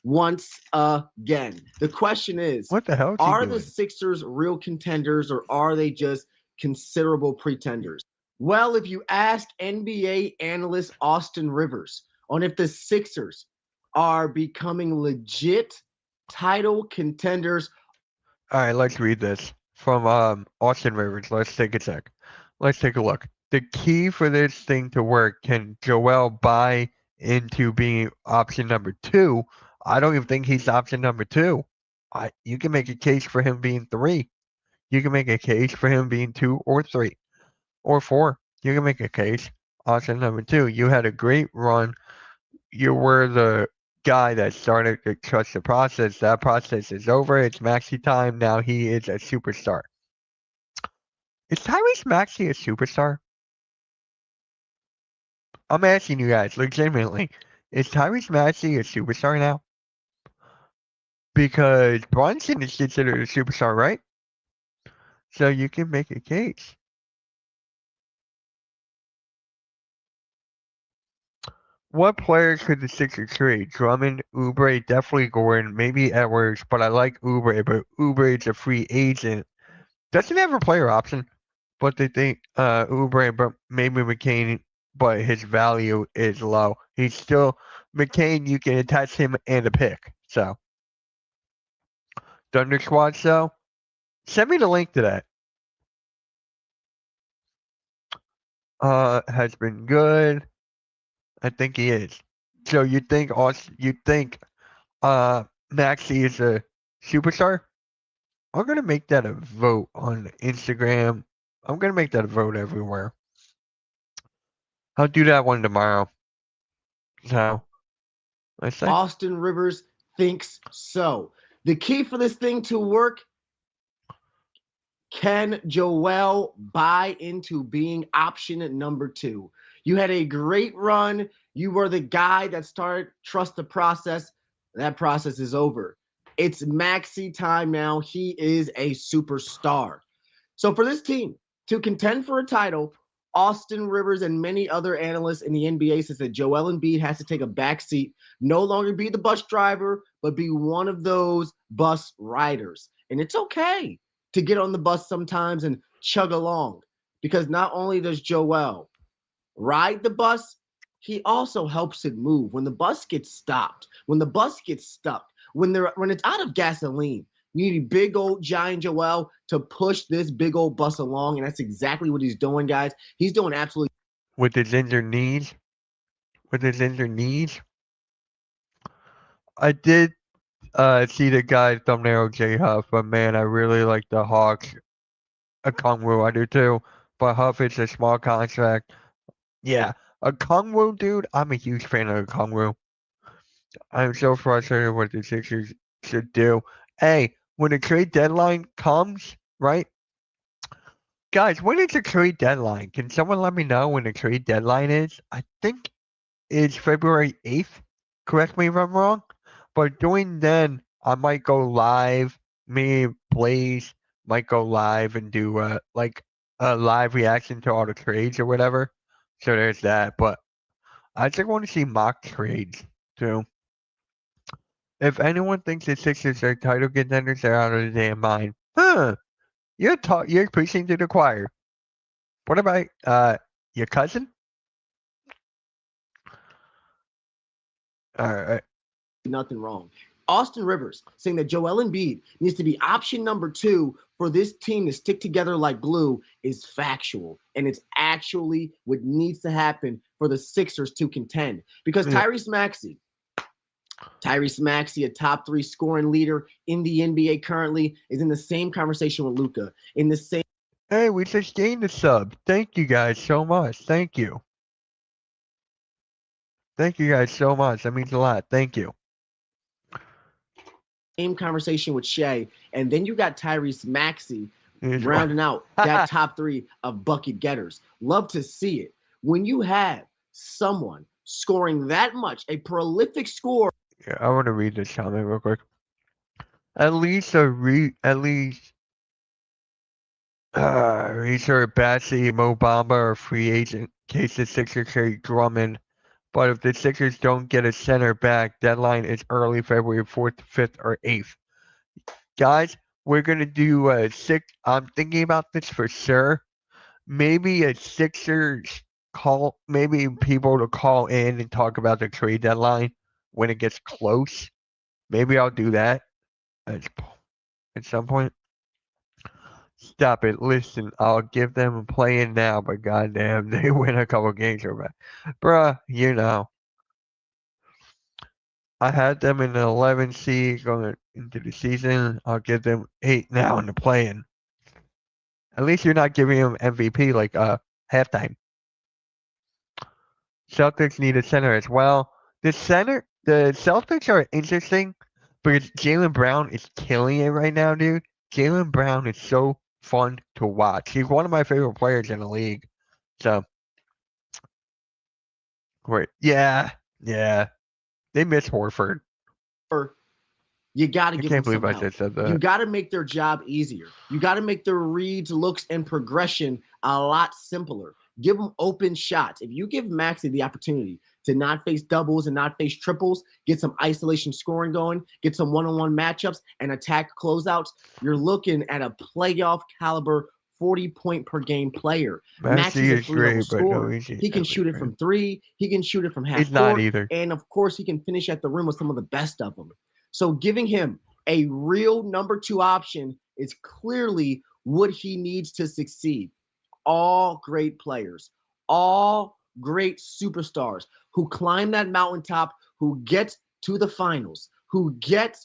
The question is, What the hell is are he the doing? Sixers real contenders or are they just considerable pretenders? Well, if you ask NBA analyst Austin Rivers on if the Sixers are becoming legit title contenders. All right, let's read this from Austin Rivers. Let's take a sec. Let's take a look. The key for this thing to work, can Joel buy into being option number 2? I don't even think he's option number 2. You can make a case for him being 3. You can make a case for him being 2 or 3 or 4. You can make a case. Option number 2. You had a great run. You were the guy that started to trust the process. That process is over. It's Maxey time. Now he is a superstar. Is Tyrese Maxey a superstar? I'm asking you guys legitimately. Is Tyrese Maxey a superstar now? Because Brunson is considered a superstar, right? So you can make a case. What players could the Sixers trade? Drummond, Oubre, definitely Gordon, maybe Edwards, but I like Oubre, but Oubre is a free agent. Doesn't have a player option, but they think Oubre, but maybe McCain, but his value is low. He's still McCain. You can attach him and a pick. So Thunder Squad. So send me the link to that. Has been good. I think he is. So you think Maxey is a superstar? I'm gonna make that a vote on Instagram. I'm gonna make that a vote everywhere. I'll do that one tomorrow. So I think Austin Rivers thinks so. The key for this thing to work, can Joel buy into being option number 2? You had a great run. You were the guy that started trust the process. That process is over. It's Maxey time now. He is a superstar. So for this team to contend for a title, Austin Rivers and many other analysts in the NBA says that Joel Embiid has to take a back seat, no longer be the bus driver, but be one of those bus riders. And it's okay to get on the bus sometimes and chug along, because not only does Joel ride the bus, he also helps it move. When the bus gets stopped, when the bus gets stuck, when it's out of gasoline, you need big old giant Joel to push this big old bus along, and that's exactly what he's doing, guys. He's doing absolutely with his injured knees. I did see the guy thumbnail J Huff, but man, I really like the Hawks. A Kongwu, I do too. But Huff is a small contract. Yeah, a Kongwu, dude. I'm a huge fan of a Kongwu. I'm so frustrated what the Sixers should do. Hey, when the trade deadline comes, right? Guys, when is the trade deadline? Can someone let me know when the trade deadline is? I think it's February 8th. Correct me if I'm wrong. But during then, I might go live. Me, Blaze might go live and do like a live reaction to all the trades or whatever. So there's that. But I just want to see mock trades too. If anyone thinks the Sixers are title contenders, they're out of their damn mind. Huh? You're preaching to the choir. What about your cousin? All right. nothing wrong. Austin Rivers saying that Joel Embiid needs to be option number 2 for this team to stick together like glue is factual. And it's actually what needs to happen for the Sixers to contend. Because Tyrese Maxey, a top 3 scoring leader in the NBA currently, is in the same conversation with Luka. In the same. Hey, we just gained a sub. Thank you guys so much. Thank you. Thank you guys so much. That means a lot. Thank you. Same conversation with Shea, and then you got Tyrese Maxey rounding out that top 3 of bucket getters. Love to see it. When you have someone scoring that much, a prolific scorer. Yeah, I want to read this comment real quick. Reese or Batsy, Mo Bamba are free agent in case the Sixers trade Drummond. But if the Sixers don't get a center back, deadline is early February 4th, 5th, or 8th. Guys, we're going to do a I'm thinking about this for sure. Maybe a Sixers call, maybe people to call in and talk about the trade deadline when it gets close. Maybe I'll do that at some point. Stop it. Listen, I'll give them a play-in now, but goddamn, they win a couple games or back. Bruh, you know. I had them in the 11 seed going into the season. I'll give them 8 now in the play-in. At least you're not giving them MVP like halftime. Celtics need a center as well. The Celtics are interesting because Jaylen Brown is killing it right now, dude. Jaylen Brown is so fun to watch. He's one of my favorite players in the league. So, great. Yeah. They miss Horford. You got to give them some help. I just said that. You got to make their job easier. You got to make their reads, looks, and progression a lot simpler. Give them open shots. If you give Maxey the opportunity to not face doubles and not face triples, get some isolation scoring going, get some one-on-one matchups, and attack closeouts, you're looking at a playoff caliber 40-point-per-game player. Maxey is a 3-level scorer. No, he can shoot it from 3. He can shoot it from half court. He's not either. And, of course, he can finish at the rim with some of the best of them. So giving him a real number 2 option is clearly what he needs to succeed. All great players, all great superstars who climb that mountaintop, who get to the finals, who get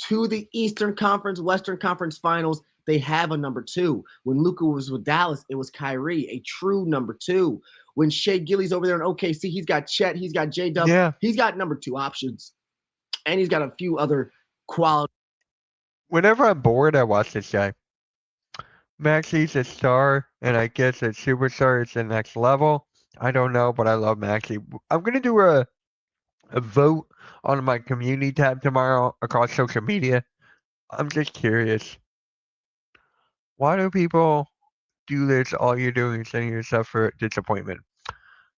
to the Eastern Conference, Western Conference finals, they have a number 2. When Luka was with Dallas, it was Kyrie, a true number 2. When Shea Gilly's over there in OKC, he's got Chet, he's got J-Dub. Yeah. He's got number 2 options. And he's got a few other quality. Whenever I'm bored, I watch this guy. Maxey's a star, and I guess a superstar is the next level. I don't know, but I love Maxey. I'm going to do a vote on my community tab tomorrow across social media. I'm just curious. Why do people do this? All you're doing is setting yourself for disappointment.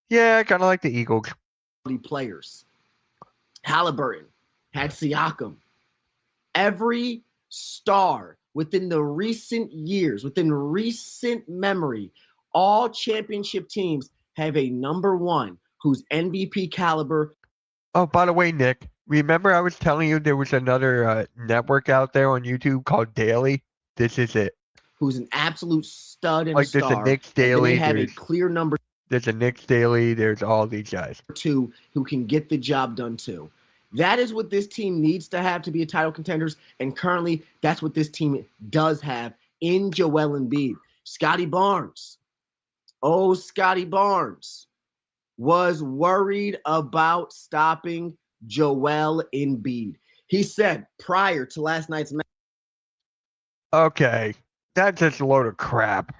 Yeah, kind of like the Eagles. Players. Halliburton had Siakam. Every star within the recent years, within recent memory, all championship teams have a number 1 who's MVP caliber. Oh, by the way, Nick, remember I was telling you there was another network out there on YouTube called Daily? This is it. Who's an absolute stud and like a star. There's a Knicks Daily. They have a clear number. There's a Knicks Daily. There's all these guys. 2 who can get the job done too. That is what this team needs to have to be a title contenders, and currently that's what this team does have in Joel Embiid. Scotty Barnes. Oh, Scotty Barnes was worried about stopping Joel Embiid. He said prior to last night's match. Okay, that's just a load of crap.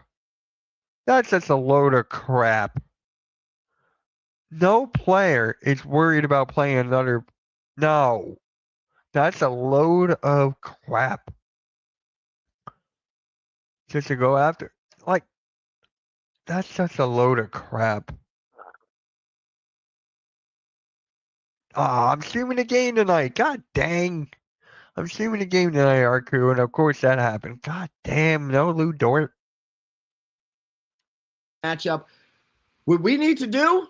That's just a load of crap. No player is worried about playing another. No, that's a load of crap. Just to go after, like, that's just a load of crap. I'm streaming the game tonight. God dang. I'm streaming the game tonight, Arku, and of course that happened. God damn, no Lou Dort. Matchup. What we need to do,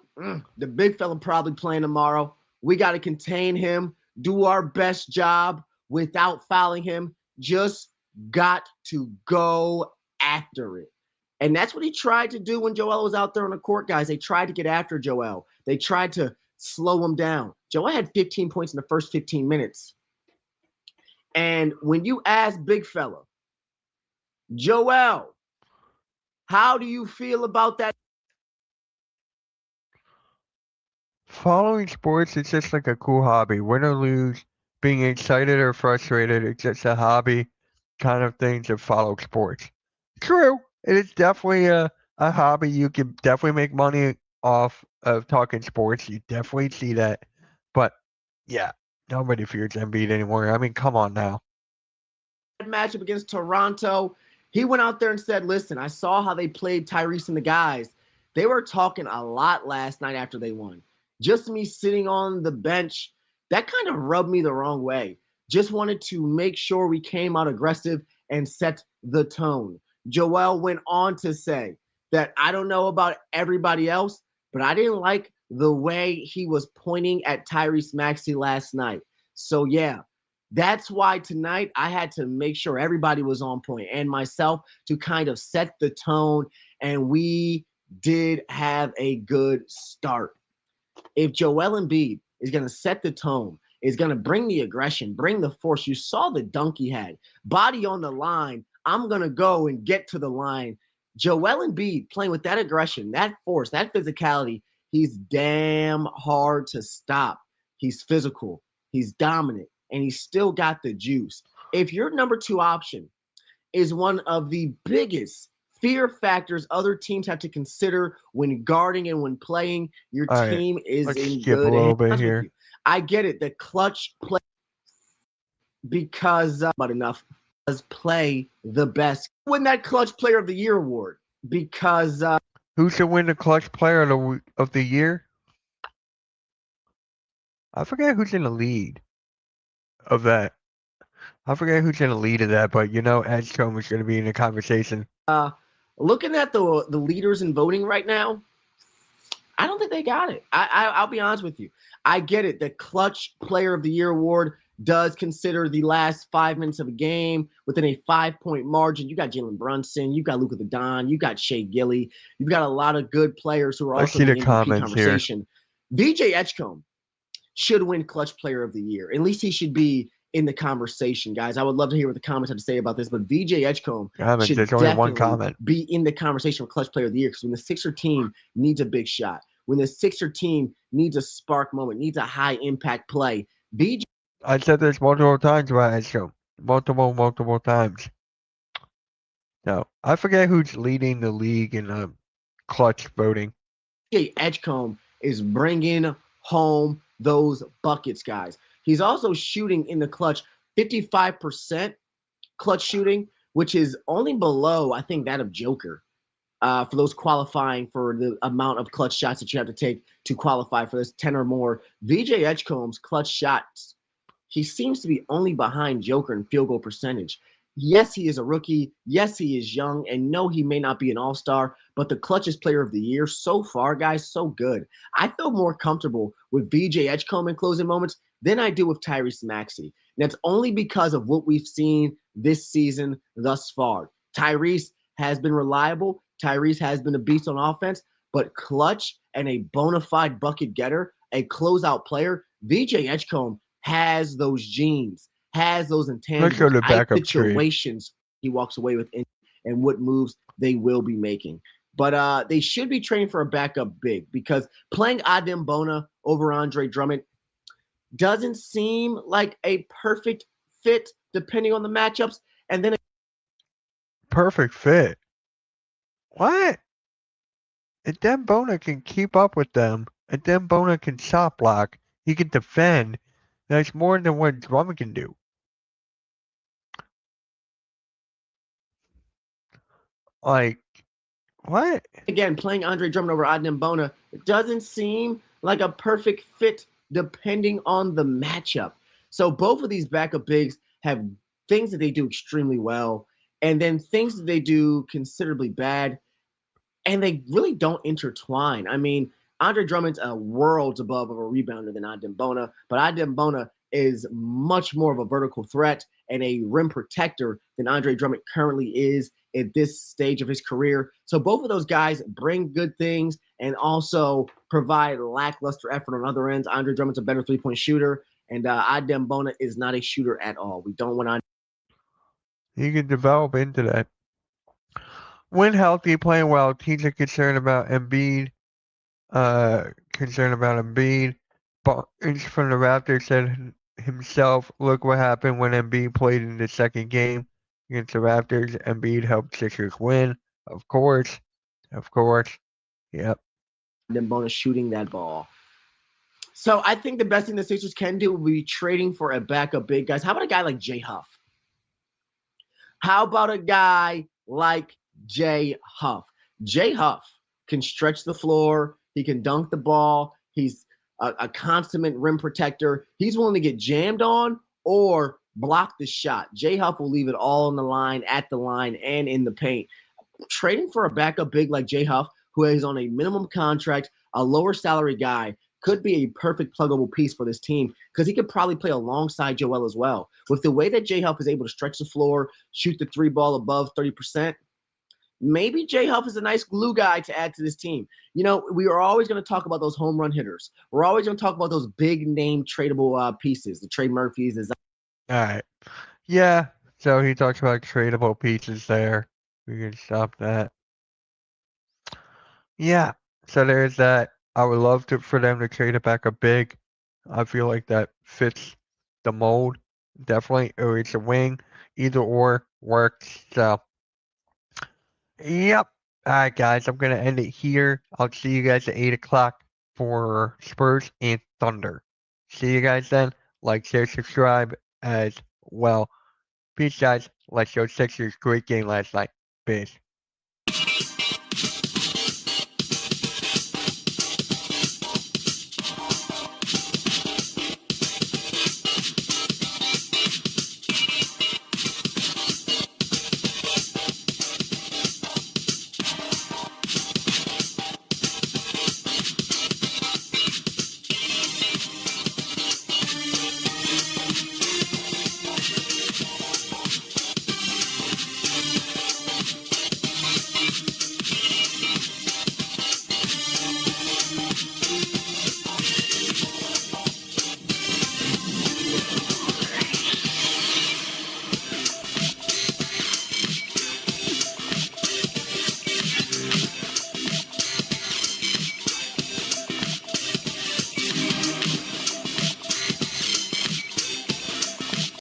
the big fella probably playing tomorrow. We got to contain him. do our best job without fouling him. Just got to go after it. And that's what he tried to do when Joel was out there on the court, guys. They tried to get after Joel. They tried to slow him down. Joel had 15 points in the first 15 minutes. And when you ask big fella, Joel, how do you feel about that? Following sports is just like a cool hobby. Win or lose, being excited or frustrated, it's just a hobby kind of thing to follow sports. True. It is definitely a hobby. You can definitely make money off of talking sports. You definitely see that. But yeah, nobody fears Embiid anymore. I mean, come on now. Matchup against Toronto, he went out there and said, listen, I saw how they played Tyrese and the guys. They were talking a lot last night after they won. Just me sitting on the bench, that kind of rubbed me the wrong way. Just wanted to make sure we came out aggressive and set the tone. Joel went on to say that I don't know about everybody else, but I didn't like the way he was pointing at Tyrese Maxey last night. So yeah, that's why tonight I had to make sure everybody was on point and myself to kind of set the tone, and we did have a good start. If Joel Embiid is going to set the tone, is going to bring the aggression, bring the force. You saw the dunk he had. Body on the line. I'm going to go and get to the line. Joel Embiid playing with that aggression, that force, that physicality, he's damn hard to stop. He's physical. He's dominant. And he's still got the juice. If your number 2 option is one of the biggest fear factors other teams have to consider when guarding and when playing, your team is in good hands. I get it. The clutch play because but enough does play the best. Win that clutch player of the year award because who should win the clutch player of the year? I forget who's in the lead of that. I forget who's in the lead of that, but you know Edgecombe is going to be in the conversation. Looking at the leaders in voting right now, I don't think they got it. I'll be honest with you. I get it. The clutch player of the year award does consider the last 5 minutes of a game within a 5-point margin. You got Jalen Brunson, you got Luka Doncic, you got Shea Gilly. You've got a lot of good players who are also in the MVP conversation. VJ Edgecombe should win clutch player of the year. At least he should be in the conversation, guys. I would love to hear what the comments have to say about this, but VJ Edgecombe should definitely be in the conversation for clutch player of the year, because when the Sixer team needs a big shot, when the Sixer team needs a spark moment, needs a high impact play, VJ. I said this multiple times about Edgecombe. Multiple times. No, I forget who's leading the league in clutch voting. Edgecombe is bringing home those buckets, guys. He's also shooting in the clutch 55% clutch shooting, which is only below, I think, that of Joker for those qualifying for the amount of clutch shots that you have to take to qualify for this 10 or more. VJ Edgecombe's clutch shots, he seems to be only behind Joker in field goal percentage. Yes, he is a rookie. Yes, he is young. And no, he may not be an all-star, but the clutchest player of the year so far, guys, so good. I feel more comfortable with VJ Edgecombe in closing moments than I do with Tyrese Maxey. And that's only because of what we've seen this season thus far. Tyrese has been reliable. Tyrese has been a beast on offense, but clutch and a bona fide bucket getter, a closeout player, VJ Edgecombe has those genes, has those intangible situations he walks away with and what moves they will be making. But they should be training for a backup big, because playing Adem Bona over Andre Drummond doesn't seem like a perfect fit depending on the matchups. And then perfect fit. What? Adem Bona can keep up with them. Adem Bona can shot block. He can defend. That's more than what Drummond can do. Like, what? Again, playing Andre Drummond over Adem Bona, it doesn't seem like a perfect fit depending on the matchup. So both of these backup bigs have things that they do extremely well, and then things that they do considerably bad, and they really don't intertwine. I mean, Andre Drummond's a worlds above of a rebounder than Adem Bona, but Adem Bona is much more of a vertical threat and a rim protector than Andre Drummond currently is at this stage of his career. So both of those guys bring good things and also provide lackluster effort on other ends. Andre Drummond's a better three-point shooter, and Adem Bona is not a shooter at all. We don't want Andre. He can develop into that. When healthy, playing well, teams are concerned about Embiid. Barnes from the Raptors said himself, look what happened when Embiid played in the second game against the Raptors. Embiid helped Sixers win. Of course. Yep. Adem Bona shooting that ball. So I think the best thing the Sixers can do will be trading for a backup big, guys. How about a guy like Jay Huff? How about a guy like Jay Huff? Jay Huff can stretch the floor. He can dunk the ball. He's a consummate rim protector. He's willing to get jammed on or block the shot. Jay Huff will leave it all on the line, at the line, and in the paint. Trading for a backup big like Jay Huff, who is on a minimum contract, a lower salary guy, could be a perfect pluggable piece for this team because he could probably play alongside Joel as well. With the way that Jay Huff is able to stretch the floor, shoot the three ball above 30%, maybe Jay Huff is a nice glue guy to add to this team. You know, we are always going to talk about those home run hitters. We're always going to talk about those big name tradable pieces, the Trey Murphys. All right. Yeah. So he talks about tradable pieces there. We can stop that. Yeah. So there's that. I would love for them to trade it back a big. I feel like that fits the mold. Definitely. Or it's a wing. Either or works. So, yep. All right, guys. I'm going to end it here. I'll see you guys at 8 o'clock for Spurs and Thunder. See you guys then. Like, share, subscribe as well. Peace, guys. Let's go Sixers. Great game last night. Peace.